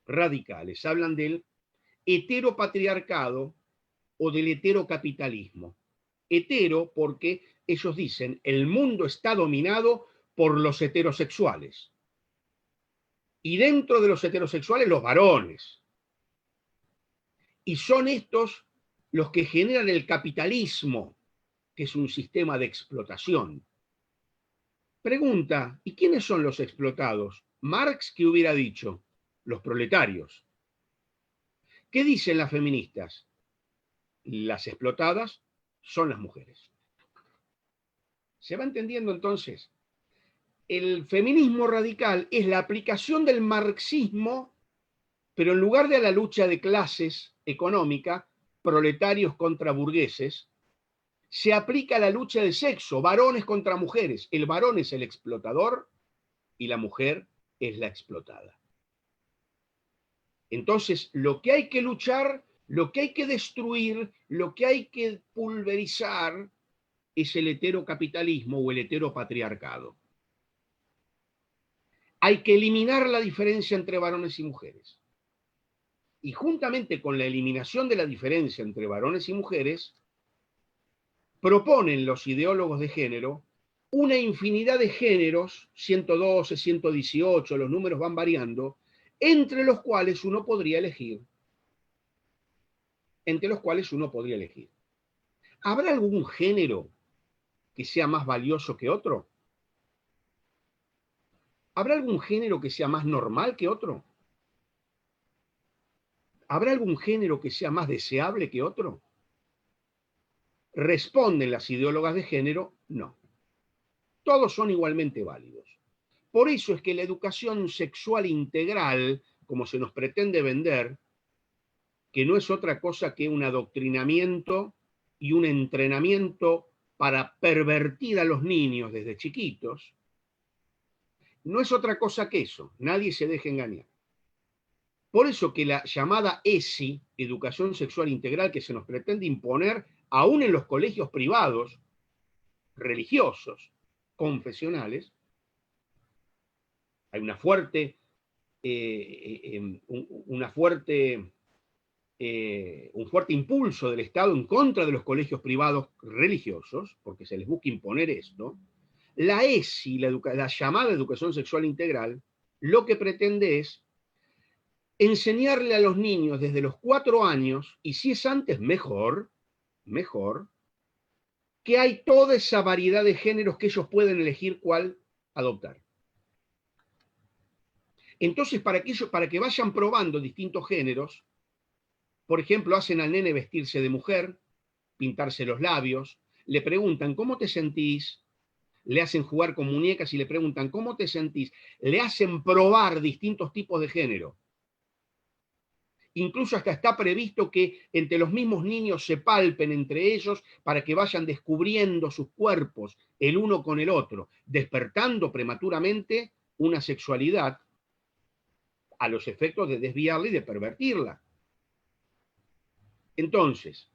radicales hablan del heteropatriarcado o del heterocapitalismo. Hetero porque ellos dicen el mundo está dominado por los heterosexuales. Y dentro de los heterosexuales los varones. Y son estos los que generan el capitalismo, que es un sistema de explotación. Pregunta, ¿y quiénes son los explotados? Marx, ¿qué hubiera dicho? Los proletarios. ¿Qué dicen las feministas? Las explotadas son las mujeres. ¿Se va entendiendo entonces? El feminismo radical es la aplicación del marxismo, pero en lugar de a la lucha de clases económica, proletarios contra burgueses, se aplica la lucha de sexo, varones contra mujeres. El varón es el explotador y la mujer es la explotada. Entonces, lo que hay que luchar, lo que hay que destruir, lo que hay que pulverizar es el heterocapitalismo o el heteropatriarcado. Hay que eliminar la diferencia entre varones y mujeres. Y juntamente con la eliminación de la diferencia entre varones y mujeres, proponen los ideólogos de género una infinidad de géneros, 112, 118, los números van variando, entre los cuales uno podría elegir. ¿Habrá algún género que sea más valioso que otro? ¿Habrá algún género que sea más normal que otro? ¿Habrá algún género que sea más deseable que otro? Responden las ideólogas de género, no. Todos son igualmente válidos. Por eso es que la educación sexual integral, como se nos pretende vender, que no es otra cosa que un adoctrinamiento y un entrenamiento para pervertir a los niños desde chiquitos, no es otra cosa que eso, nadie se deje engañar. Por eso que la llamada ESI, educación sexual integral, que se nos pretende imponer aún en los colegios privados, religiosos, confesionales, hay un fuerte impulso del Estado en contra de los colegios privados religiosos, porque se les busca imponer esto. La ESI, la llamada educación sexual integral, lo que pretende es enseñarle a los niños desde los 4 años, y si es antes, mejor, que hay toda esa variedad de géneros que ellos pueden elegir cuál adoptar. Entonces, para que vayan probando distintos géneros, por ejemplo, hacen al nene vestirse de mujer, pintarse los labios, le preguntan, ¿cómo te sentís? le hacen jugar con muñecas y le preguntan, ¿cómo te sentís? Le hacen probar distintos tipos de género. Incluso hasta está previsto que entre los mismos niños se palpen entre ellos para que vayan descubriendo sus cuerpos el uno con el otro, despertando prematuramente una sexualidad a los efectos de desviarla y de pervertirla. Entonces,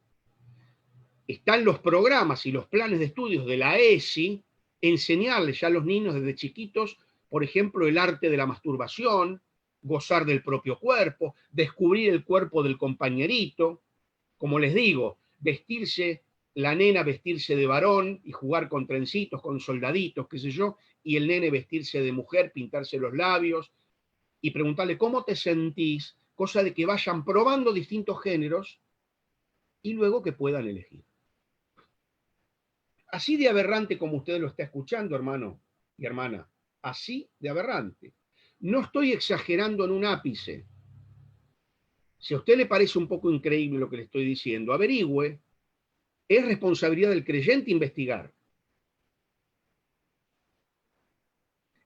están los programas y los planes de estudios de la ESI, enseñarles ya a los niños desde chiquitos, por ejemplo, el arte de la masturbación, gozar del propio cuerpo, descubrir el cuerpo del compañerito, como les digo, vestirse, la nena vestirse de varón y jugar con trencitos, con soldaditos, qué sé yo, y el nene vestirse de mujer, pintarse los labios, y preguntarle cómo te sentís, cosa de que vayan probando distintos géneros y luego que puedan elegir. Así de aberrante como usted lo está escuchando, hermano y hermana, así de aberrante. No estoy exagerando en un ápice. Si a usted le parece un poco increíble lo que le estoy diciendo, averigüe. Es responsabilidad del creyente investigar.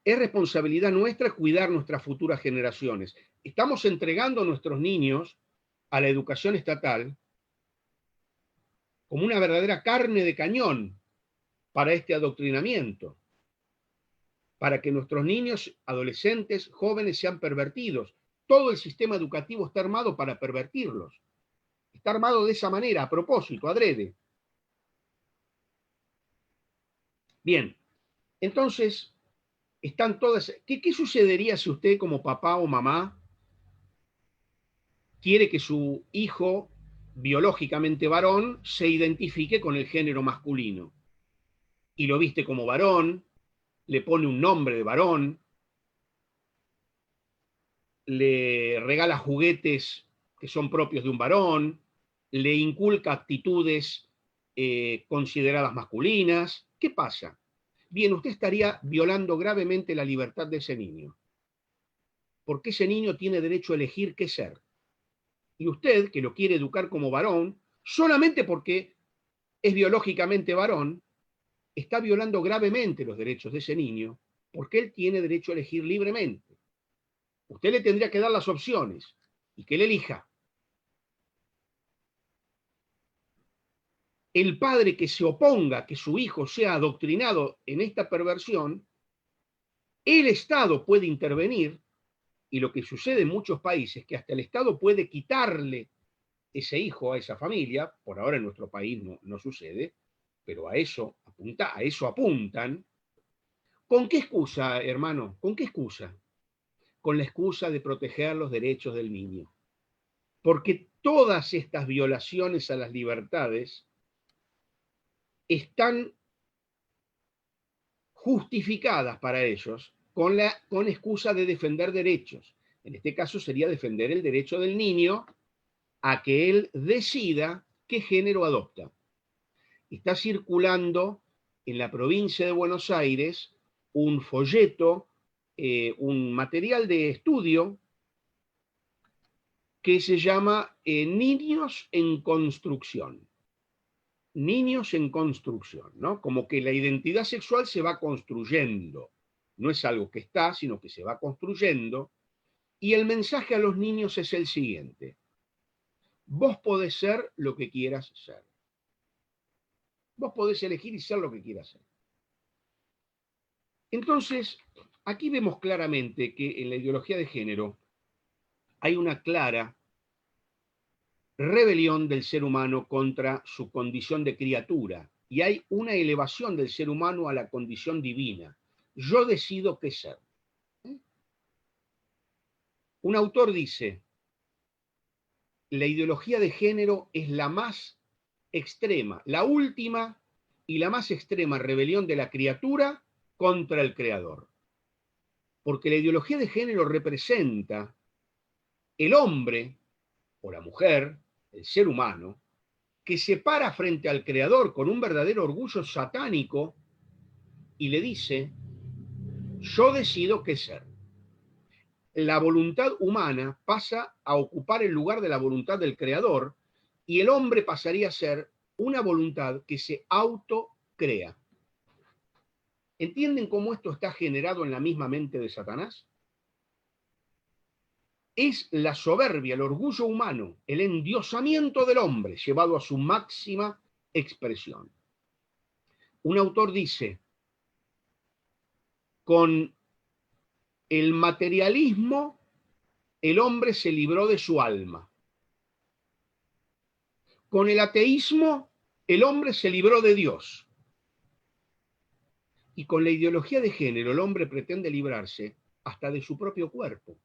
Es responsabilidad nuestra cuidar nuestras futuras generaciones. Estamos entregando a nuestros niños a la educación estatal como una verdadera carne de cañón para este adoctrinamiento, para que nuestros niños, adolescentes, jóvenes sean pervertidos. Todo el sistema educativo está armado para pervertirlos. Está armado de esa manera, a propósito, adrede. Bien, entonces, están todas... ¿Qué sucedería si usted como papá o mamá quiere que su hijo, biológicamente varón, se identifique con el género masculino? Y lo viste como varón, le pone un nombre de varón, le regala juguetes que son propios de un varón, le inculca actitudes consideradas masculinas. ¿Qué pasa? Bien, usted estaría violando gravemente la libertad de ese niño, porque ese niño tiene derecho a elegir qué ser. Y usted, que lo quiere educar como varón, solamente porque es biológicamente varón, está violando gravemente los derechos de ese niño, porque él tiene derecho a elegir libremente. Usted le tendría que dar las opciones y que él elija. El padre que se oponga a que su hijo sea adoctrinado en esta perversión, el Estado puede intervenir, y lo que sucede en muchos países, que hasta el Estado puede quitarle ese hijo a esa familia. Por ahora en nuestro país no sucede, pero a eso apuntan. ¿Con qué excusa, hermano? ¿Con qué excusa? Con la excusa de proteger los derechos del niño. Porque todas estas violaciones a las libertades están justificadas para ellos con excusa de defender derechos. En este caso sería defender el derecho del niño a que él decida qué género adopta. Está circulando en la provincia de Buenos Aires un folleto, un material de estudio que se llama Niños en Construcción. Niños en construcción, ¿no? Como que la identidad sexual se va construyendo. No es algo que está, sino que se va construyendo. Y el mensaje a los niños es el siguiente: vos podés ser lo que quieras ser. Vos podés elegir y ser lo que quieras ser. Entonces, aquí vemos claramente que en la ideología de género hay una clara rebelión del ser humano contra su condición de criatura, y hay una elevación del ser humano a la condición divina. Yo decido qué ser. Un autor dice: la ideología de género es la más extrema, la última y la más extrema rebelión de la criatura contra el creador. Porque la ideología de género representa el hombre o la mujer, el ser humano, que se para frente al creador con un verdadero orgullo satánico y le dice: yo decido qué ser. La voluntad humana pasa a ocupar el lugar de la voluntad del creador, y el hombre pasaría a ser una voluntad que se autocrea. ¿Entienden cómo esto está generado en la misma mente de Satanás? Es la soberbia, el orgullo humano, el endiosamiento del hombre llevado a su máxima expresión. Un autor dice, con el materialismo el hombre se libró de su alma. Con el ateísmo el hombre se libró de Dios. Y con la ideología de género el hombre pretende librarse hasta de su propio cuerpo.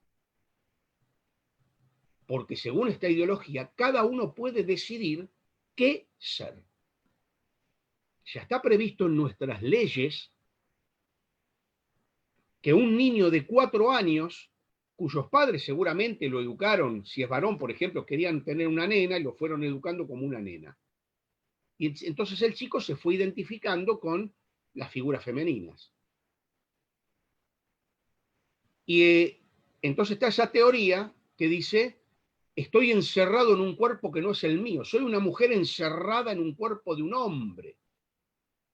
Porque según esta ideología, cada uno puede decidir qué ser. Ya está previsto en nuestras leyes que un niño de 4 años, cuyos padres seguramente lo educaron, si es varón, por ejemplo, querían tener una nena y lo fueron educando como una nena. Y entonces el chico se fue identificando con las figuras femeninas. Y entonces está esa teoría que dice, estoy encerrado en un cuerpo que no es el mío, soy una mujer encerrada en un cuerpo de un hombre.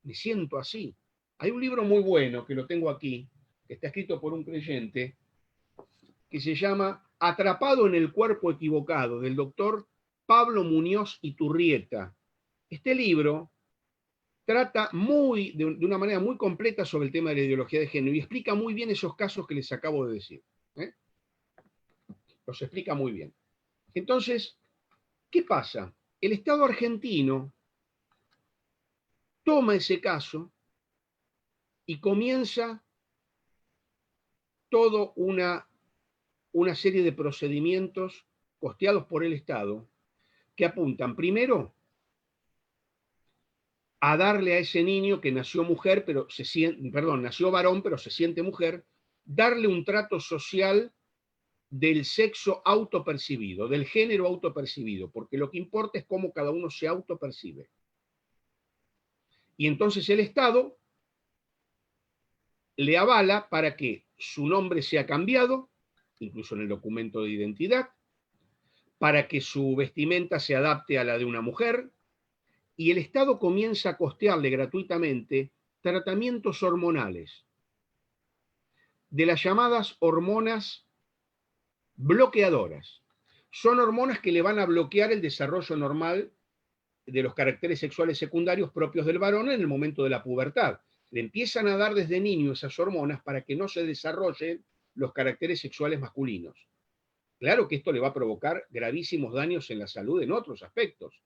Me siento así. Hay un libro muy bueno, que lo tengo aquí, que está escrito por un creyente, que se llama Atrapado en el cuerpo equivocado, del doctor Pablo Muñoz Iturrieta. Este libro trata de una manera muy completa sobre el tema de la ideología de género y explica muy bien esos casos que les acabo de decir. Los explica muy bien. Entonces, ¿qué pasa? El Estado argentino toma ese caso y comienza toda una serie de procedimientos costeados por el Estado que apuntan primero a darle a ese niño que nació mujer, pero nació varón, pero se siente mujer, darle un trato social del sexo autopercibido, del género autopercibido, porque lo que importa es cómo cada uno se autopercibe. Y entonces el Estado le avala para que su nombre sea cambiado, incluso en el documento de identidad, para que su vestimenta se adapte a la de una mujer, y el Estado comienza a costearle gratuitamente tratamientos hormonales, de las llamadas hormonas bloqueadoras. Son hormonas que le van a bloquear el desarrollo normal de los caracteres sexuales secundarios propios del varón en el momento de la pubertad. Le empiezan a dar desde niño esas hormonas para que no se desarrollen los caracteres sexuales masculinos. Claro que esto le va a provocar gravísimos daños en la salud en otros aspectos.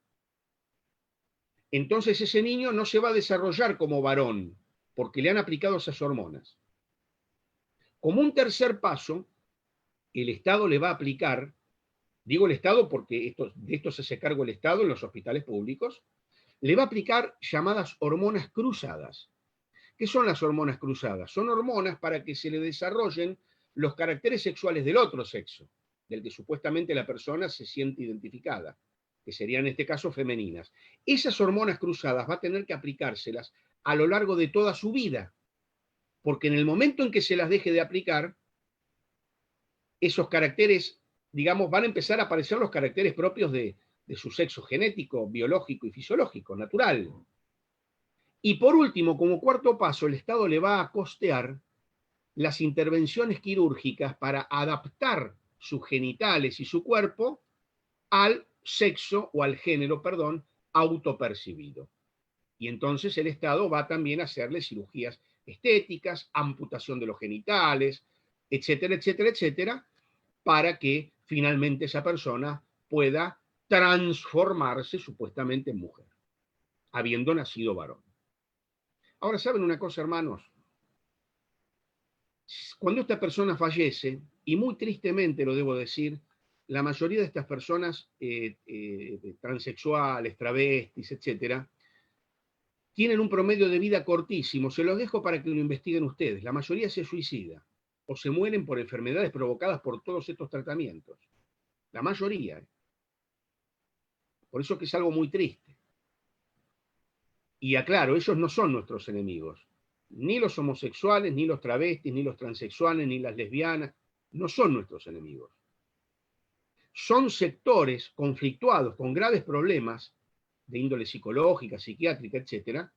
Entonces ese niño no se va a desarrollar como varón, porque le han aplicado esas hormonas. Como un tercer paso, el Estado le va a aplicar, digo el Estado porque de esto se hace cargo el Estado en los hospitales públicos, le va a aplicar llamadas hormonas cruzadas. ¿Qué son las hormonas cruzadas? Son hormonas para que se le desarrollen los caracteres sexuales del otro sexo, del que supuestamente la persona se siente identificada, que serían en este caso femeninas. Esas hormonas cruzadas va a tener que aplicárselas a lo largo de toda su vida, porque en el momento en que se las deje de aplicar, esos caracteres, digamos, van a empezar a aparecer los caracteres propios de su sexo genético, biológico y fisiológico, natural. Y por último, como cuarto paso, el Estado le va a costear las intervenciones quirúrgicas para adaptar sus genitales y su cuerpo al sexo o al género, autopercibido. Y entonces el Estado va también a hacerle cirugías estéticas, amputación de los genitales, etcétera, etcétera, etcétera, para que finalmente esa persona pueda transformarse supuestamente en mujer, habiendo nacido varón. Ahora, ¿saben una cosa, hermanos? Cuando esta persona fallece, y muy tristemente lo debo decir, la mayoría de estas personas transexuales, travestis, etcétera, tienen un promedio de vida cortísimo. Se los dejo para que lo investiguen ustedes. La mayoría se suicida o se mueren por enfermedades provocadas por todos estos tratamientos. La mayoría. Por eso que es algo muy triste. Y aclaro, ellos no son nuestros enemigos. Ni los homosexuales, ni los travestis, ni los transexuales, ni las lesbianas. No son nuestros enemigos. Son sectores conflictuados con graves problemas de índole psicológica, psiquiátrica, etcétera,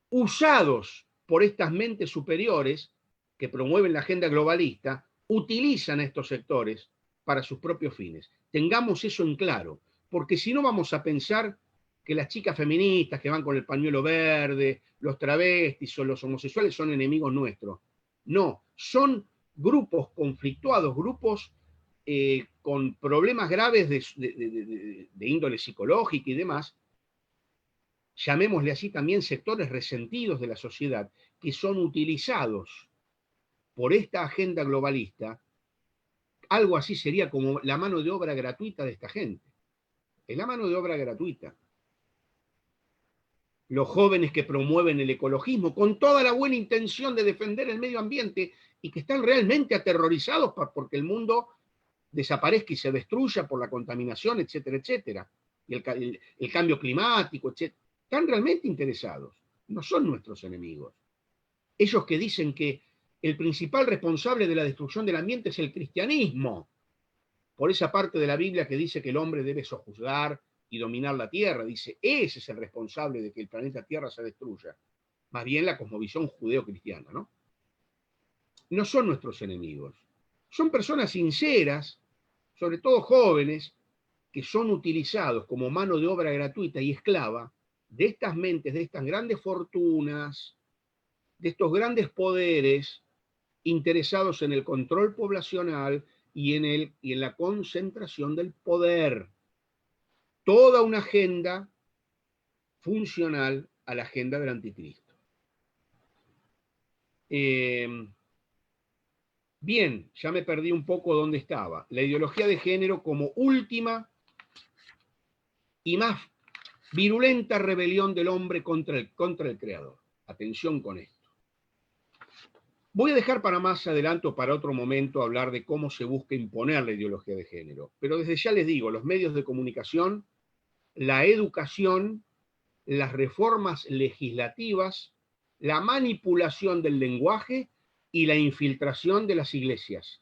usados por estas mentes superiores que promueven la agenda globalista, utilizan a estos sectores para sus propios fines. Tengamos eso en claro, porque si no vamos a pensar que las chicas feministas que van con el pañuelo verde, los travestis o los homosexuales son enemigos nuestros. No, son grupos conflictuados, grupos con problemas graves de índole psicológica y demás, llamémosle así también sectores resentidos de la sociedad, que son utilizados por esta agenda globalista. Algo así sería como la mano de obra gratuita de esta gente. Es la mano de obra gratuita. Los jóvenes que promueven el ecologismo con toda la buena intención de defender el medio ambiente y que están realmente aterrorizados porque el mundo desaparezca y se destruya por la contaminación, etcétera, etcétera, y el cambio climático, etcétera. Están realmente interesados. No son nuestros enemigos. Ellos que dicen que el principal responsable de la destrucción del ambiente es el cristianismo, por esa parte de la Biblia que dice que el hombre debe sojuzgar y dominar la tierra, dice, ese es el responsable de que el planeta Tierra se destruya. Más bien la cosmovisión judeo-cristiana, ¿no? No son nuestros enemigos. Son personas sinceras, sobre todo jóvenes, que son utilizados como mano de obra gratuita y esclava de estas mentes, de estas grandes fortunas, de estos grandes poderes interesados en el control poblacional y en la concentración del poder. Toda una agenda funcional a la agenda del anticristo. Bien, ya me perdí un poco dónde estaba. La ideología de género como última y más virulenta rebelión del hombre contra el creador. Atención con esto. Voy a dejar para más adelante o para otro momento hablar de cómo se busca imponer la ideología de género. Pero desde ya les digo, los medios de comunicación, la educación, las reformas legislativas, la manipulación del lenguaje y la infiltración de las iglesias.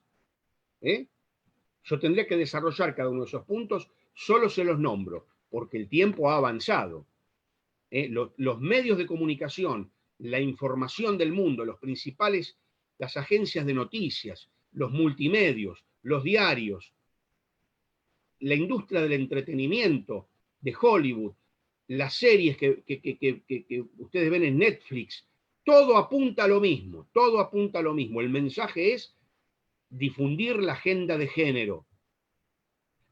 Yo tendría que desarrollar cada uno de esos puntos, solo se los nombro, porque el tiempo ha avanzado. Los medios de comunicación, la información del mundo, las agencias de noticias, los multimedios, los diarios, la industria del entretenimiento de Hollywood, las series que ustedes ven en Netflix, todo apunta a lo mismo, todo apunta a lo mismo. El mensaje es difundir la agenda de género.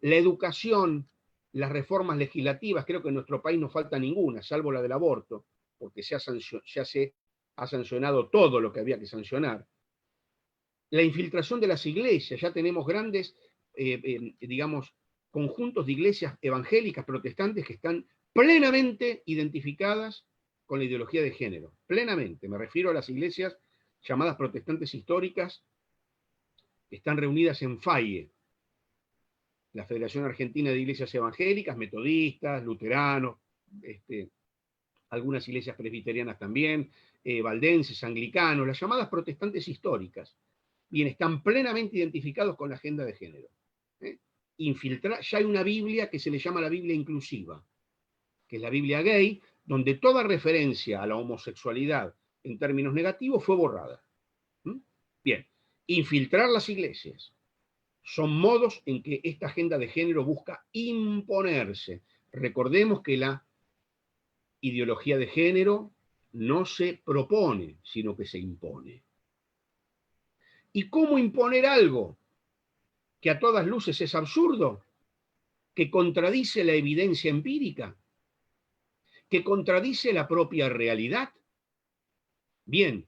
La educación, las reformas legislativas, creo que en nuestro país no falta ninguna, salvo la del aborto, porque ya se ha sancionado todo lo que había que sancionar. La infiltración de las iglesias, ya tenemos grandes, digamos, conjuntos de iglesias evangélicas, protestantes, que están plenamente identificadas con la ideología de género. Plenamente. Me refiero a las iglesias llamadas protestantes históricas, que están reunidas en FAIE, la Federación Argentina de Iglesias Evangélicas, metodistas, luteranos, algunas iglesias presbiterianas también, valdenses, anglicanos, las llamadas protestantes históricas. Bien, están plenamente identificados con la agenda de género. Ya hay una Biblia que se le llama la Biblia inclusiva, que es la Biblia gay, donde toda referencia a la homosexualidad en términos negativos fue borrada. Bien, infiltrar las iglesias son modos en que esta agenda de género busca imponerse. Recordemos que la ideología de género no se propone, sino que se impone. ¿Y cómo imponer algo que a todas luces es absurdo, que contradice la evidencia empírica, que contradice la propia realidad? Bien,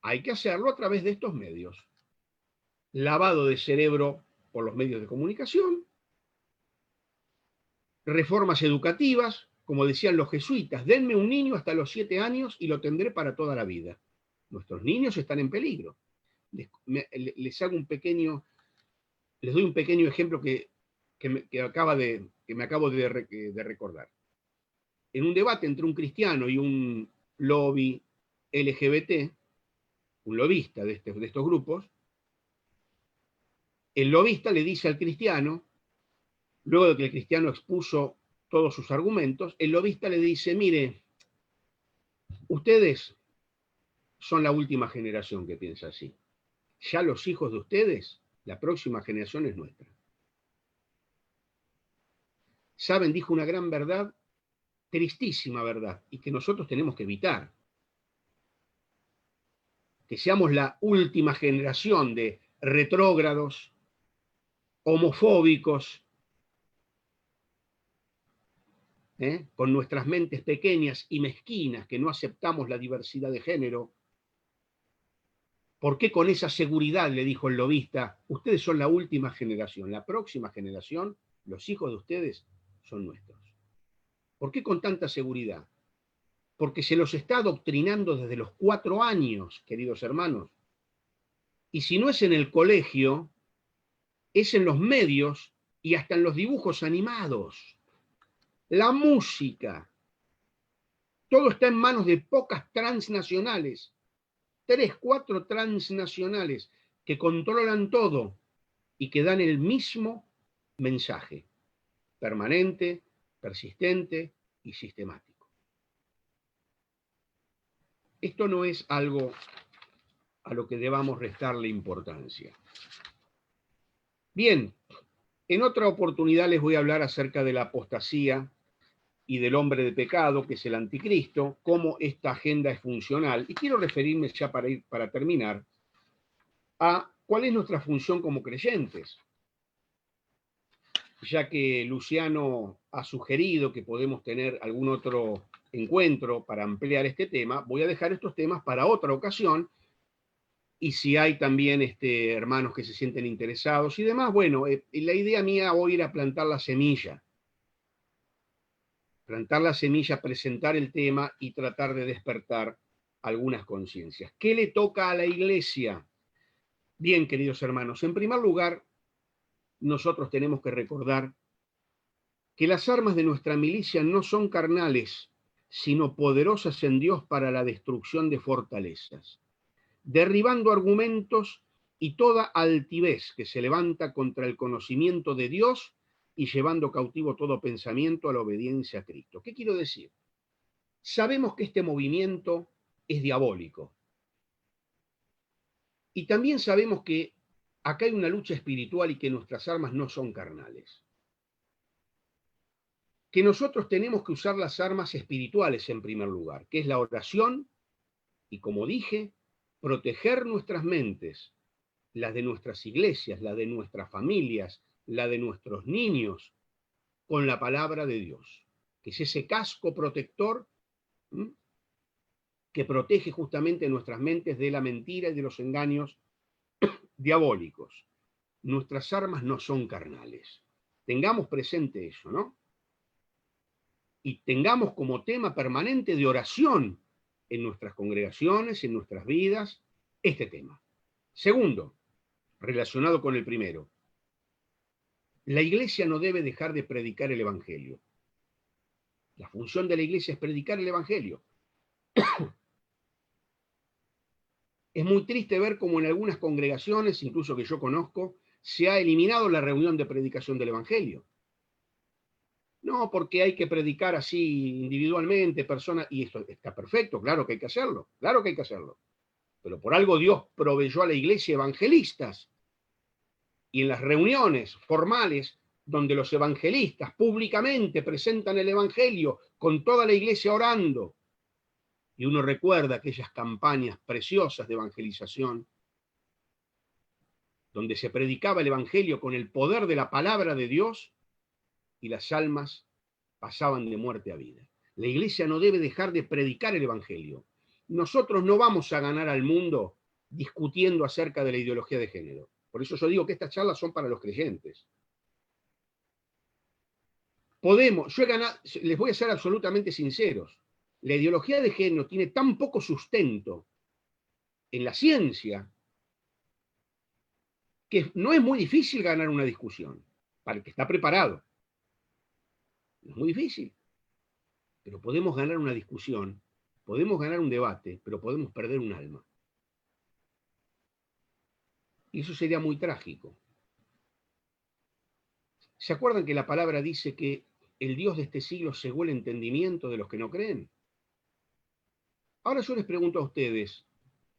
hay que hacerlo a través de estos medios. Lavado de cerebro por los medios de comunicación, reformas educativas, como decían los jesuitas, denme un niño hasta los 7 años y lo tendré para toda la vida. Nuestros niños están en peligro. Les doy un pequeño ejemplo que me acabo de recordar. En un debate entre un cristiano y un lobby LGBT, un lobista de estos grupos, el lobista le dice al cristiano, luego de que el cristiano expuso todos sus argumentos, el lobista le dice, mire, ustedes son la última generación que piensa así. Ya los hijos de ustedes, la próxima generación es nuestra. Saben, dijo una gran verdad, tristísima verdad, y que nosotros tenemos que evitar. Que seamos la última generación de retrógrados, homofóbicos, con nuestras mentes pequeñas y mezquinas, que no aceptamos la diversidad de género. ¿Por qué con esa seguridad, le dijo el lobista, ustedes son la última generación, la próxima generación, los hijos de ustedes son nuestros? ¿Por qué con tanta seguridad? Porque se los está adoctrinando desde los 4 años, queridos hermanos. Y si no es en el colegio, es en los medios y hasta en los dibujos animados. La música. Todo está en manos de pocas transnacionales. 3, 4 transnacionales que controlan todo y que dan el mismo mensaje. Permanente, persistente y sistemático. Esto no es algo a lo que debamos restarle importancia. Bien, en otra oportunidad les voy a hablar acerca de la apostasía y del hombre de pecado, que es el anticristo, cómo esta agenda es funcional. Y quiero referirme ya para terminar a cuál es nuestra función como creyentes. Ya que Luciano ha sugerido que podemos tener algún otro encuentro para ampliar este tema, voy a dejar estos temas para otra ocasión. Y si hay también hermanos que se sienten interesados y demás, bueno, la idea mía hoy era plantar la semilla, presentar el tema y tratar de despertar algunas conciencias. ¿Qué le toca a la iglesia? Bien, queridos hermanos, en primer lugar, nosotros tenemos que recordar que las armas de nuestra milicia no son carnales, sino poderosas en Dios para la destrucción de fortalezas, derribando argumentos y toda altivez que se levanta contra el conocimiento de Dios y llevando cautivo todo pensamiento a la obediencia a Cristo. ¿Qué quiero decir? Sabemos que este movimiento es diabólico. Y también sabemos que acá hay una lucha espiritual y que nuestras armas no son carnales. Que nosotros tenemos que usar las armas espirituales en primer lugar, que es la oración y, como dije, proteger nuestras mentes, las de nuestras iglesias, las de nuestras familias, la de nuestros niños, con la palabra de Dios, que es ese casco protector que protege justamente nuestras mentes de la mentira y de los engaños diabólicos. Nuestras armas no son carnales. Tengamos presente eso, ¿no? Y tengamos como tema permanente de oración en nuestras congregaciones, en nuestras vidas, este tema. Segundo, relacionado con el primero, la iglesia no debe dejar de predicar el evangelio. La función de la iglesia es predicar el evangelio. Es muy triste ver cómo en algunas congregaciones, incluso que yo conozco, se ha eliminado la reunión de predicación del evangelio. No, porque hay que predicar así individualmente, personas, y esto está perfecto, claro que hay que hacerlo, claro que hay que hacerlo. Pero por algo Dios proveyó a la iglesia evangelistas. Y en las reuniones formales, donde los evangelistas públicamente presentan el evangelio con toda la iglesia orando, y uno recuerda aquellas campañas preciosas de evangelización, donde se predicaba el evangelio con el poder de la palabra de Dios y las almas pasaban de muerte a vida. La iglesia no debe dejar de predicar el evangelio. Nosotros no vamos a ganar al mundo discutiendo acerca de la ideología de género. Por eso yo digo que estas charlas son para los creyentes. Les voy a ser absolutamente sinceros, la ideología de género tiene tan poco sustento en la ciencia que no es muy difícil ganar una discusión para el que está preparado. No es muy difícil, pero podemos ganar una discusión, podemos ganar un debate, pero podemos perder un alma. Y eso sería muy trágico. ¿Se acuerdan que la palabra dice que el Dios de este siglo cegó el entendimiento de los que no creen? Ahora yo les pregunto a ustedes,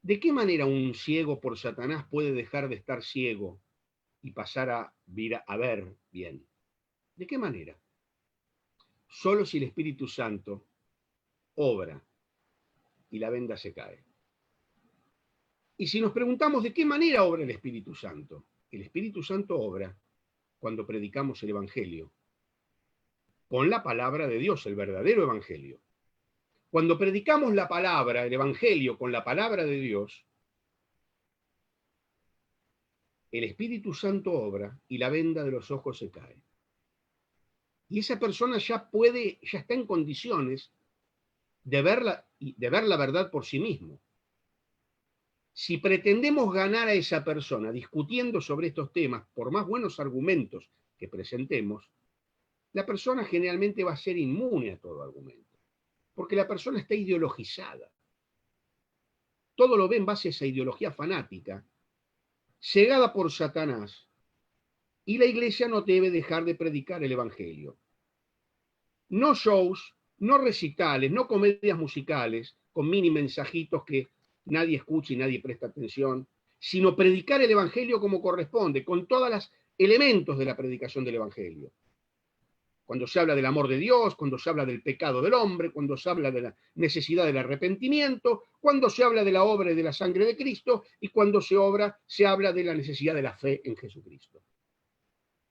¿De qué manera un ciego por Satanás puede dejar de estar ciego y pasar a ver bien? ¿De qué manera? Solo si el Espíritu Santo obra y la venda se cae. Y si nos preguntamos de qué manera obra el Espíritu Santo obra cuando predicamos el Evangelio, con la palabra de Dios, el verdadero Evangelio. Cuando predicamos la palabra, el Evangelio, con la palabra de Dios, el Espíritu Santo obra y la venda de los ojos se cae. Y esa persona ya está en condiciones de ver la verdad por sí mismo. Si pretendemos ganar a esa persona discutiendo sobre estos temas, por más buenos argumentos que presentemos, la persona generalmente va a ser inmune a todo argumento, porque la persona está ideologizada. Todo lo ve en base a esa ideología fanática, cegada por Satanás, y la iglesia no debe dejar de predicar el Evangelio. No shows, no recitales, no comedias musicales con mini mensajitos que nadie escucha y nadie presta atención, sino predicar el Evangelio como corresponde, con todos los elementos de la predicación del Evangelio. Cuando se habla del amor de Dios, cuando se habla del pecado del hombre, cuando se habla de la necesidad del arrepentimiento, cuando se habla de la obra y de la sangre de Cristo, y cuando se habla de la necesidad de la fe en Jesucristo.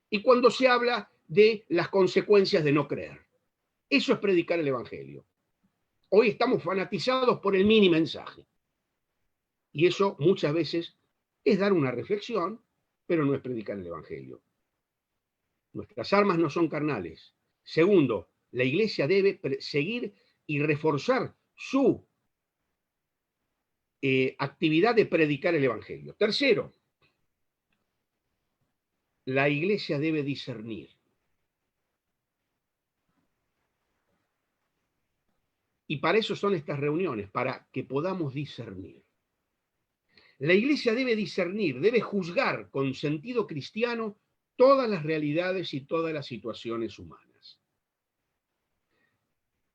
Y cuando se habla de las consecuencias de no creer. Eso es predicar el Evangelio. Hoy estamos fanatizados por el mini mensaje. Y eso muchas veces es dar una reflexión, pero no es predicar el Evangelio. Nuestras armas no son carnales. Segundo, la iglesia debe seguir y reforzar su actividad de predicar el Evangelio. Tercero, la iglesia debe discernir. Y para eso son estas reuniones, para que podamos discernir. La iglesia debe discernir, debe juzgar con sentido cristiano todas las realidades y todas las situaciones humanas.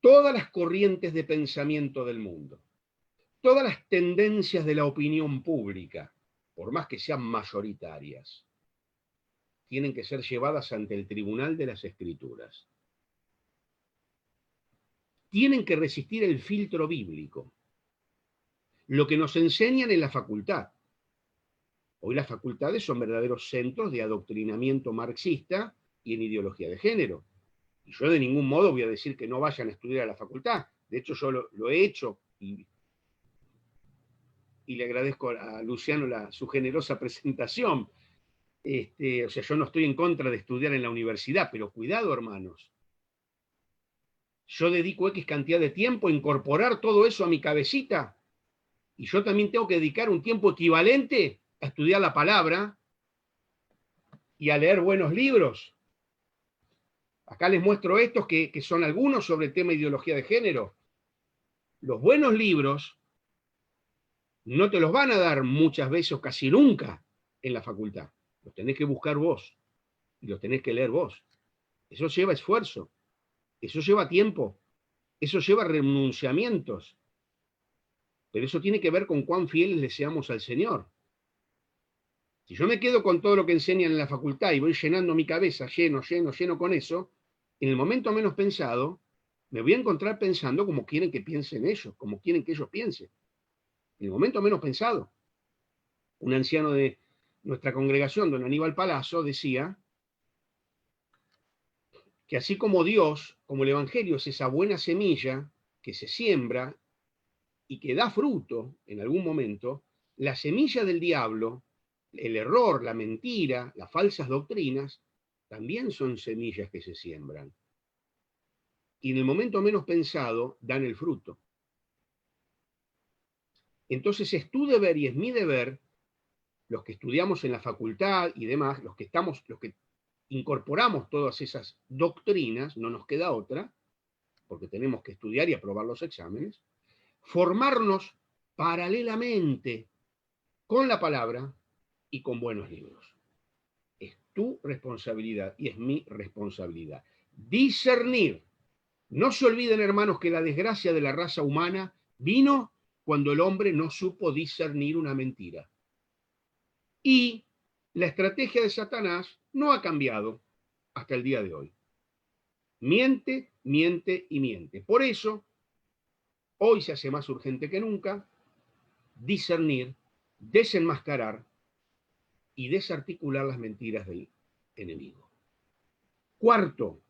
Todas las corrientes de pensamiento del mundo, todas las tendencias de la opinión pública, por más que sean mayoritarias, tienen que ser llevadas ante el tribunal de las Escrituras. Tienen que resistir el filtro bíblico. Lo que nos enseñan en la facultad. Hoy las facultades son verdaderos centros de adoctrinamiento marxista y en ideología de género. Y yo de ningún modo voy a decir que no vayan a estudiar a la facultad. De hecho, yo lo he hecho y le agradezco a Luciano su generosa presentación. O sea, yo no estoy en contra de estudiar en la universidad, pero cuidado, hermanos. Yo dedico X cantidad de tiempo a incorporar todo eso a mi cabecita y yo también tengo que dedicar un tiempo equivalente a estudiar la palabra y a leer buenos libros. Acá les muestro estos que son algunos sobre el tema de ideología de género. Los buenos libros no te los van a dar muchas veces o casi nunca en la facultad. Los tenés que buscar vos y los tenés que leer vos. Eso lleva esfuerzo, eso lleva tiempo, eso lleva renunciamientos. Pero eso tiene que ver con cuán fieles le seamos al Señor. Si yo me quedo con todo lo que enseñan en la facultad y voy llenando mi cabeza, lleno con eso, en el momento menos pensado, me voy a encontrar pensando como quieren que piensen ellos, como quieren que ellos piensen. En el momento menos pensado. Un anciano de nuestra congregación, don Aníbal Palazzo, decía que así como Dios, como el Evangelio es esa buena semilla que se siembra y que da fruto en algún momento, la semilla del diablo, el error, la mentira, las falsas doctrinas, también son semillas que se siembran. Y en el momento menos pensado dan el fruto. Entonces es tu deber y es mi deber, los que estudiamos en la facultad y demás, los que incorporamos todas esas doctrinas, no nos queda otra, porque tenemos que estudiar y aprobar los exámenes, formarnos paralelamente con la palabra y con buenos libros. Es tu responsabilidad y es mi responsabilidad. Discernir. No se olviden, hermanos, que la desgracia de la raza humana vino cuando el hombre no supo discernir una mentira. Y la estrategia de Satanás no ha cambiado hasta el día de hoy. Miente, miente y miente. Por eso, hoy se hace más urgente que nunca discernir, desenmascarar y desarticular las mentiras del enemigo. Cuarto,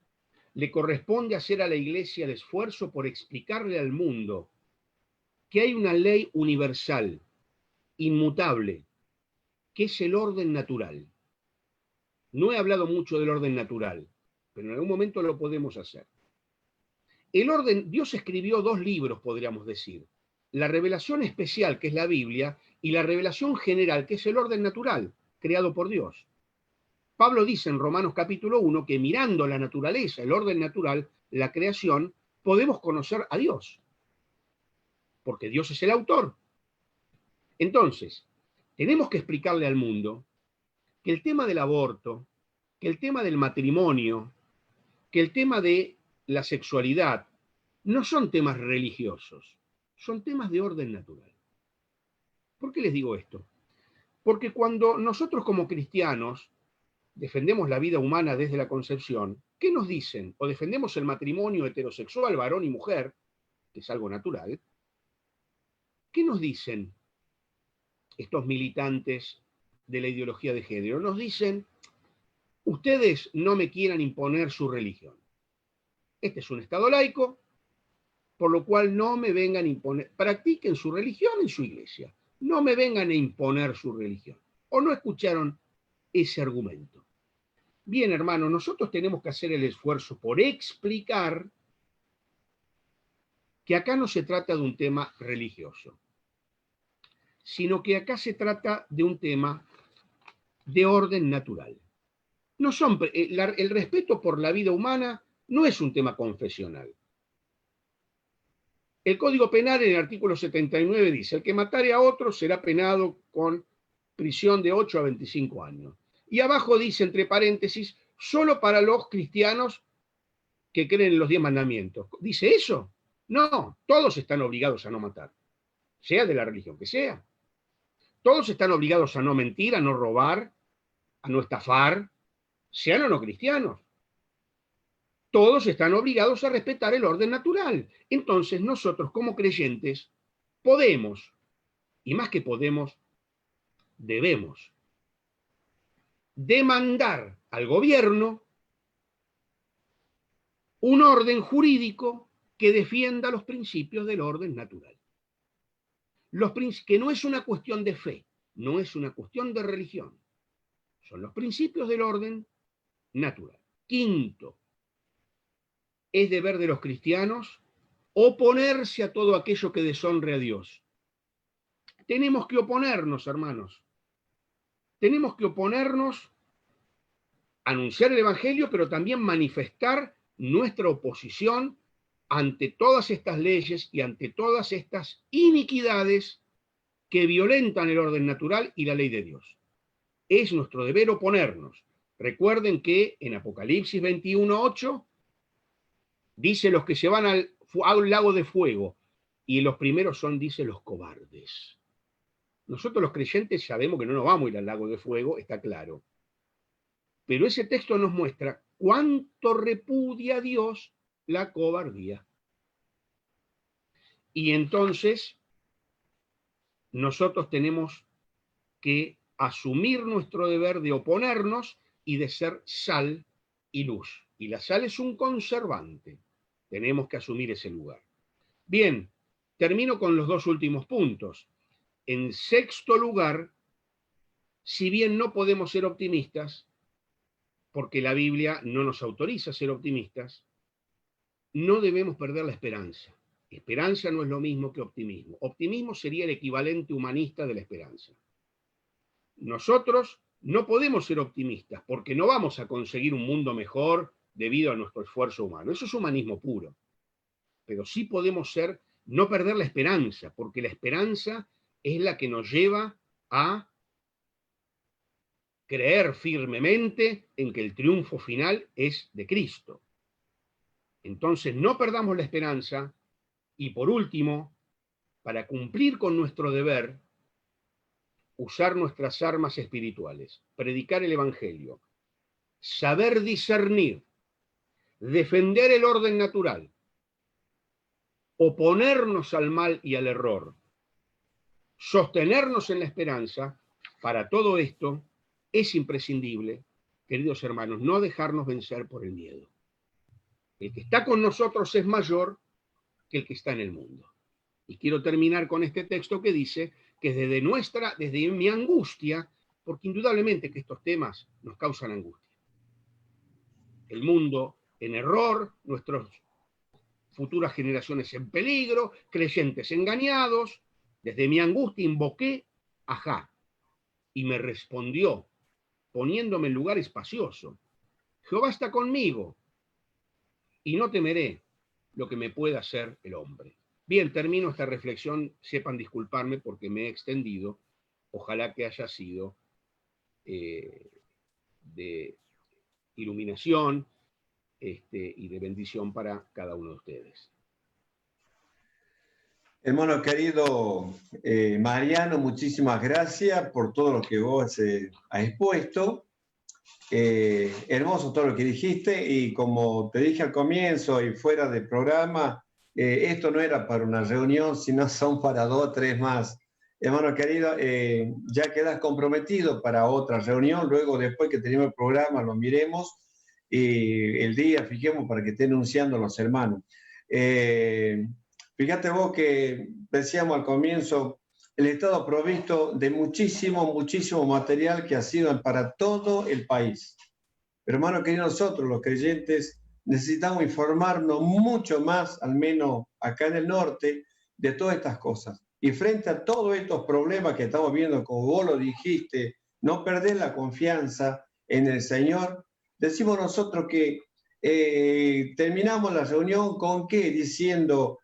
le corresponde hacer a la Iglesia el esfuerzo por explicarle al mundo que hay una ley universal, inmutable, que es el orden natural. No he hablado mucho del orden natural, pero en algún momento lo podemos hacer. El orden, Dios escribió 2 libros, podríamos decir. La revelación especial, que es la Biblia, y la revelación general, que es el orden natural, creado por Dios. Pablo dice en Romanos capítulo 1 que mirando la naturaleza, el orden natural, la creación, podemos conocer a Dios, porque Dios es el autor. Entonces, tenemos que explicarle al mundo que el tema del aborto, que el tema del matrimonio, que el tema de la sexualidad, no son temas religiosos, son temas de orden natural. ¿Por qué les digo esto? Porque cuando nosotros como cristianos defendemos la vida humana desde la concepción, ¿qué nos dicen? O defendemos el matrimonio heterosexual, varón y mujer, que es algo natural. ¿Qué nos dicen estos militantes de la ideología de género? Nos dicen, ustedes no me quieran imponer su religión. Este es un Estado laico, por lo cual no me vengan a imponer, practiquen su religión en su iglesia, no me vengan a imponer su religión. ¿O no escucharon ese argumento? Bien, hermano, nosotros tenemos que hacer el esfuerzo por explicar que acá no se trata de un tema religioso, sino que acá se trata de un tema de orden natural. No son, el respeto por la vida humana no es un tema confesional. El Código Penal en el artículo 79 dice, el que matare a otro será penado con prisión de 8 a 25 años. Y abajo dice, entre paréntesis, solo para los cristianos que creen en los 10 mandamientos. ¿Dice eso? No, todos están obligados a no matar, sea de la religión que sea. Todos están obligados a no mentir, a no robar, a no estafar, sean o no cristianos. Todos están obligados a respetar el orden natural. Entonces nosotros como creyentes podemos, y más que podemos, debemos demandar al gobierno un orden jurídico que defienda los principios del orden natural. Que no es una cuestión de fe, no es una cuestión de religión, son los principios del orden natural. Quinto, es deber de los cristianos oponerse a todo aquello que deshonre a Dios. Tenemos que oponernos, hermanos. Tenemos que oponernos, anunciar el Evangelio, pero también manifestar nuestra oposición ante todas estas leyes y ante todas estas iniquidades que violentan el orden natural y la ley de Dios. Es nuestro deber oponernos. Recuerden que en Apocalipsis 21:8 dice los que se van al lago de fuego, y los primeros son, dice, los cobardes. Nosotros los creyentes sabemos que no nos vamos a ir al lago de fuego, está claro. Pero ese texto nos muestra cuánto repudia a Dios la cobardía. Y entonces nosotros tenemos que asumir nuestro deber de oponernos y de ser sal y luz. Y la sal es un conservante. Tenemos que asumir ese lugar. Bien, termino con los 2 últimos puntos. En sexto lugar, si bien no podemos ser optimistas, porque la Biblia no nos autoriza a ser optimistas, no debemos perder la esperanza. Esperanza no es lo mismo que optimismo. Optimismo sería el equivalente humanista de la esperanza. Nosotros no podemos ser optimistas porque no vamos a conseguir un mundo mejor debido a nuestro esfuerzo humano. Eso es humanismo puro. Pero sí podemos no perder la esperanza, porque la esperanza es la que nos lleva a creer firmemente en que el triunfo final es de Cristo. Entonces no perdamos la esperanza. Y por último, para cumplir con nuestro deber, usar nuestras armas espirituales, predicar el Evangelio, saber discernir, defender el orden natural, oponernos al mal y al error, sostenernos en la esperanza. Para todo esto es imprescindible, queridos hermanos, no dejarnos vencer por el miedo. El que está con nosotros es mayor que el que está en el mundo. Y quiero terminar con este texto que dice que desde mi angustia, porque indudablemente que estos temas nos causan angustia. El mundo en error, nuestras futuras generaciones en peligro, creyentes engañados. Desde mi angustia invoqué a Jah y me respondió, poniéndome en lugar espacioso. Jehová está conmigo y no temeré lo que me pueda hacer el hombre. Bien, termino esta reflexión. Sepan disculparme porque me he extendido. Ojalá que haya sido de iluminación y de bendición para cada uno de ustedes. Hermano querido Mariano, muchísimas gracias por todo lo que vos has expuesto. Hermoso todo lo que dijiste, y como te dije al comienzo y fuera del programa, esto no era para una reunión, sino son para 2 o 3 más. Hermano querido, ya quedas comprometido para otra reunión, luego después que terminemos el programa lo miremos y el día fijemos para que estén anunciando los hermanos. Fíjate vos que decíamos al comienzo, el Estado provisto de muchísimo material que ha sido para todo el país. Pero hermano querido, nosotros los creyentes necesitamos informarnos mucho más, al menos acá en el norte, de todas estas cosas. Y frente a todos estos problemas que estamos viendo, como vos lo dijiste, no perder la confianza en el Señor, decimos nosotros que terminamos la reunión con ¿qué? Diciendo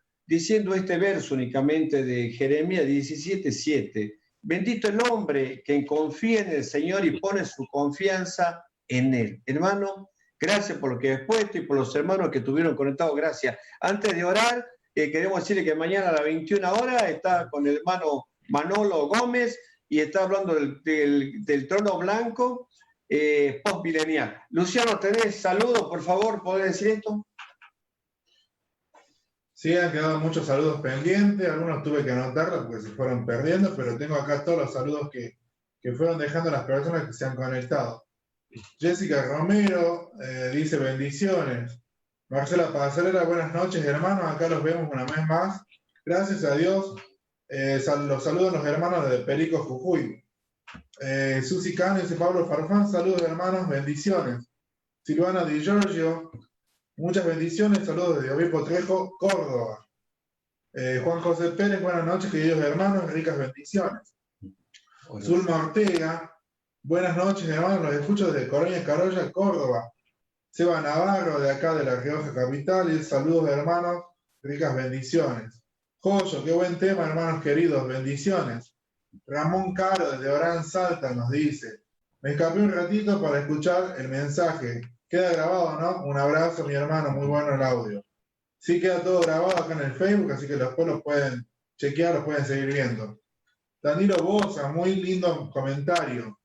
este verso únicamente de Jeremías 17:7. Bendito el hombre que confía en el Señor y pone su confianza en Él. Hermano, gracias por lo que has puesto y por los hermanos que estuvieron conectados. Gracias. Antes de orar, queremos decirle que mañana a las 21 horas está con el hermano Manolo Gómez y está hablando del trono blanco postmilenial. Luciano, ¿tenés saludos? Por favor, ¿podés decir esto? Sí, han quedado muchos saludos pendientes, algunos tuve que anotarlos porque se fueron perdiendo, pero tengo acá todos los saludos que fueron dejando las personas que se han conectado. Jessica Romero dice bendiciones. Marcela Pasarela, buenas noches hermanos, acá los vemos una vez más. Gracias a Dios. Los saludos a los hermanos de Perico Jujuy. Susi Cano dice Pablo Farfán, saludos hermanos, bendiciones. Silvana Di Giorgio, muchas bendiciones, saludos desde Obispo Trejo, Córdoba. Juan José Pérez, buenas noches, queridos hermanos, ricas bendiciones. Hola. Zulma Ortega, buenas noches, hermanos, los escucho desde Coroña Carolla, Córdoba. Seba Navarro, de acá de La Rioja Capital, y saludos, hermanos, ricas bendiciones. Joyo, qué buen tema, hermanos queridos, bendiciones. Ramón Caro, desde Orán, Salta, nos dice, me escapé un ratito para escuchar el mensaje. Queda grabado, ¿no? Un abrazo, mi hermano, muy bueno el audio. Sí, queda todo grabado acá en el Facebook, así que después lo pueden chequear, lo pueden seguir viendo. Danilo Boza, muy lindo comentario.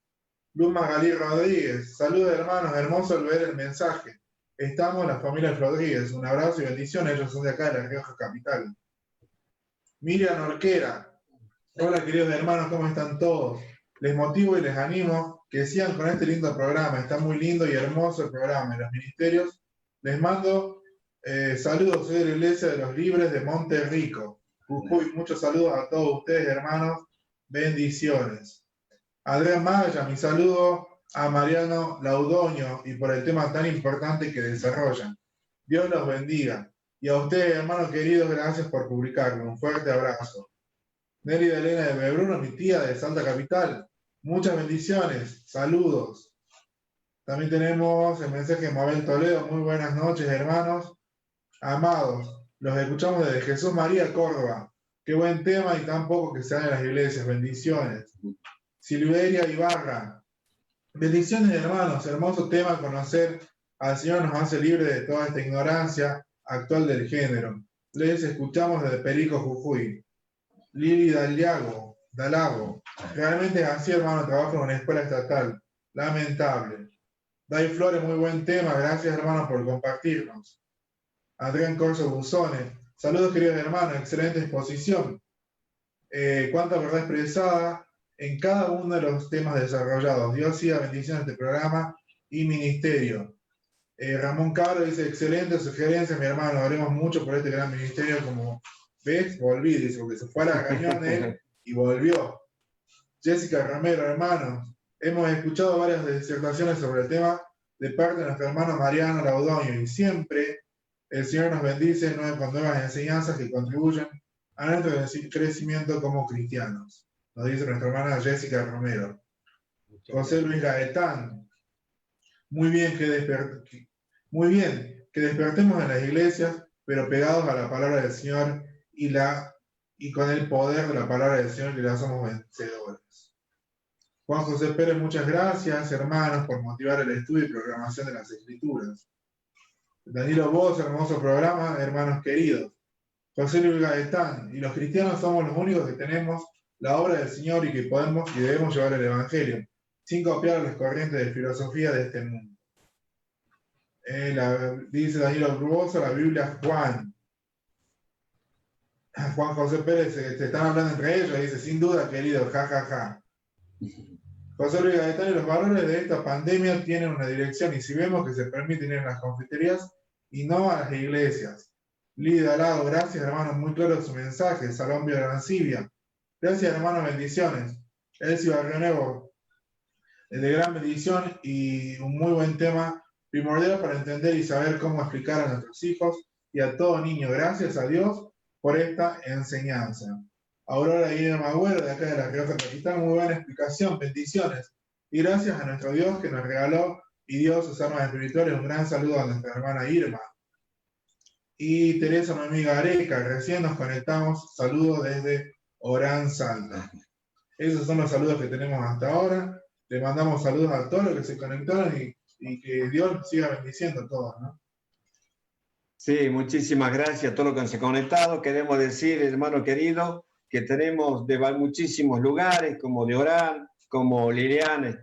Luz Magalí Rodríguez, saludos hermanos, hermoso el ver el mensaje. Estamos la familia Rodríguez, un abrazo y bendiciones, ellos son de acá de La Rioja Capital. Miriam Orquera, hola queridos hermanos, ¿cómo están todos? Les motivo y les animo que sigan con este lindo programa, está muy lindo y hermoso el programa. En los ministerios les mando saludos, soy de la Iglesia de los Libres de Monte Rico. Jujuy, muchos saludos a todos ustedes hermanos, bendiciones. Adrián Maya, mi saludo a Mariano Laudoño y por el tema tan importante que desarrollan. Dios los bendiga. Y a ustedes, hermanos queridos, gracias por publicarlo. Un fuerte abrazo. Nelly de Elena de Bebruno, mi tía de Salta Capital. Muchas bendiciones. Saludos. También tenemos el mensaje de Mabel Toledo. Muy buenas noches, hermanos. Amados, los escuchamos desde Jesús María, Córdoba. Qué buen tema y tan poco que se da en las iglesias. Bendiciones. Silveria Ibarra. Bendiciones, hermanos. Hermoso tema. Conocer al Señor nos hace libre de toda esta ignorancia actual del género. Les escuchamos desde Perico Jujuy. Lili Dalago. Realmente es así, hermano, trabajo en una escuela estatal. Lamentable. Dai Flores, muy buen tema. Gracias, hermano, por compartirnos. Adrián Corso Busone. Saludos, queridos hermanos. Excelente exposición. Cuánta verdad expresada en cada uno de los temas desarrollados. Dios siga bendiciendo este programa y ministerio. Ramón Cabro dice, excelente sugerencia, mi hermano. Haremos mucho por este gran ministerio. Como ves, volví, dice, porque se fue a la cañón de él y volvió. Jessica Romero, hermanos. Hemos escuchado varias disertaciones sobre el tema de parte de nuestro hermano Mariano Laudoño y siempre el Señor nos bendice con nuevas enseñanzas que contribuyen a nuestro crecimiento como cristianos. Nos dice nuestra hermana Jessica Romero. José Luis Gaetán. Muy bien que despertemos en las iglesias, pero pegados a la palabra del Señor y con el poder de la palabra del Señor que la somos vencedores. Juan José Pérez, muchas gracias, hermanos, por motivar el estudio y programación de las Escrituras. Danilo Bosch, hermoso programa, hermanos queridos. José Luis Gaetán, y los cristianos somos los únicos que tenemos la obra del Señor y que podemos y debemos llevar el Evangelio, sin copiar las corrientes de filosofía de este mundo. Dice Danilo Bosch, la Biblia Juan José Pérez, se están hablando entre ellos, dice, sin duda, querido, jajaja. José Luis Gaetán, y los valores de esta pandemia tienen una dirección y si vemos que se permiten ir a las confiterías y no a las iglesias. Lidia Alado, gracias hermano, muy claro su mensaje. Salón Violancibia, gracias hermano, bendiciones. Elcio Barrio Nuevo, de gran bendición y un muy buen tema, primordial para entender y saber cómo explicar a nuestros hijos y a todo niño. Gracias a Dios por esta enseñanza. Aurora Guillermo Agüero, de acá de La Rioja Capital, muy buena explicación, bendiciones. Y gracias a nuestro Dios que nos regaló y dio sus armas espirituales. Un gran saludo a nuestra hermana Irma. Y Teresa, mi amiga Areca, recién nos conectamos. Saludos desde Orán, Salta. Esos son los saludos que tenemos hasta ahora. Le mandamos saludos a todos los que se conectaron y que Dios siga bendiciendo a todos, ¿no? Sí, muchísimas gracias a todos los que han se conectado. Queremos decir, hermano querido, que tenemos de muchísimos lugares, como de Orán, como Liliana,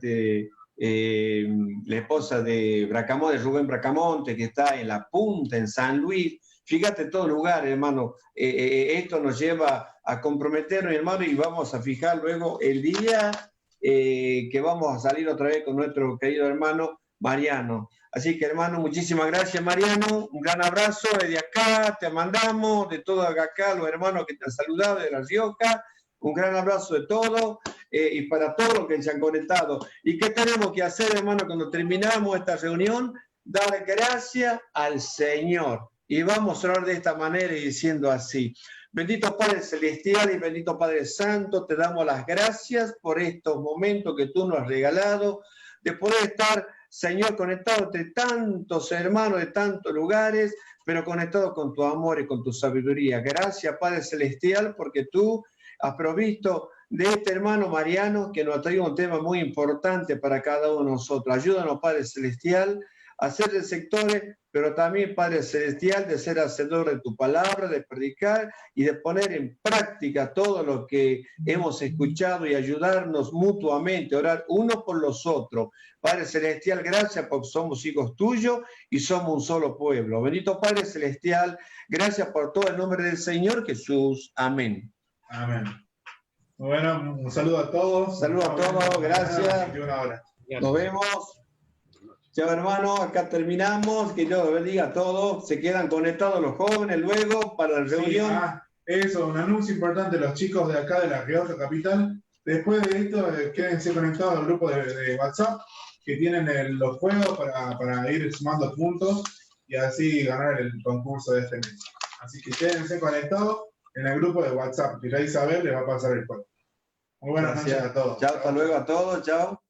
la esposa de Bracamonte, de Rubén Bracamonte, que está en La Punta, en San Luis. Fíjate todos lugares, hermano. Esto nos lleva a comprometernos, hermano, y vamos a fijar luego el día que vamos a salir otra vez con nuestro querido hermano Mariano. Así que, hermano, muchísimas gracias, Mariano. Un gran abrazo desde acá, te mandamos, de todo acá, los hermanos que te han saludado de La Rioja. Un gran abrazo de todos y para todos los que se han conectado. ¿Y qué tenemos que hacer, hermano, cuando terminamos esta reunión? Dar gracias al Señor. Y vamos a orar de esta manera y diciendo así: bendito Padre Celestial y bendito Padre Santo, te damos las gracias por estos momentos que tú nos has regalado, de poder estar, Señor, conectado entre tantos hermanos de tantos lugares, pero conectado con tu amor y con tu sabiduría. Gracias, Padre Celestial, porque tú has provisto de este hermano Mariano, que nos ha traído un tema muy importante para cada uno de nosotros. Ayúdanos, Padre Celestial, a ser receptores, pero también, Padre Celestial, de ser hacedor de tu palabra, de predicar y de poner en práctica todo lo que hemos escuchado y ayudarnos mutuamente, orar unos por los otros. Padre Celestial, gracias porque somos hijos tuyos y somos un solo pueblo. Bendito Padre Celestial, gracias por todo el nombre del Señor Jesús. Amén. Amén. Bueno, un saludo a todos. Saludos a todos, gracias. Nos vemos. Chao, hermano, acá terminamos. Que Dios los bendiga a todos. Se quedan conectados los jóvenes luego para la reunión. Sí, eso, un anuncio importante. Los chicos de acá de La Rioja Capital, después de esto, quédense conectados al grupo de WhatsApp que tienen los juegos para ir sumando puntos y así ganar el concurso de este mes. Así que quédense conectados en el grupo de WhatsApp, que ya Isabel les va a pasar el juego. Muy buenas noches a todos. Chao, hasta luego a todos. Chao.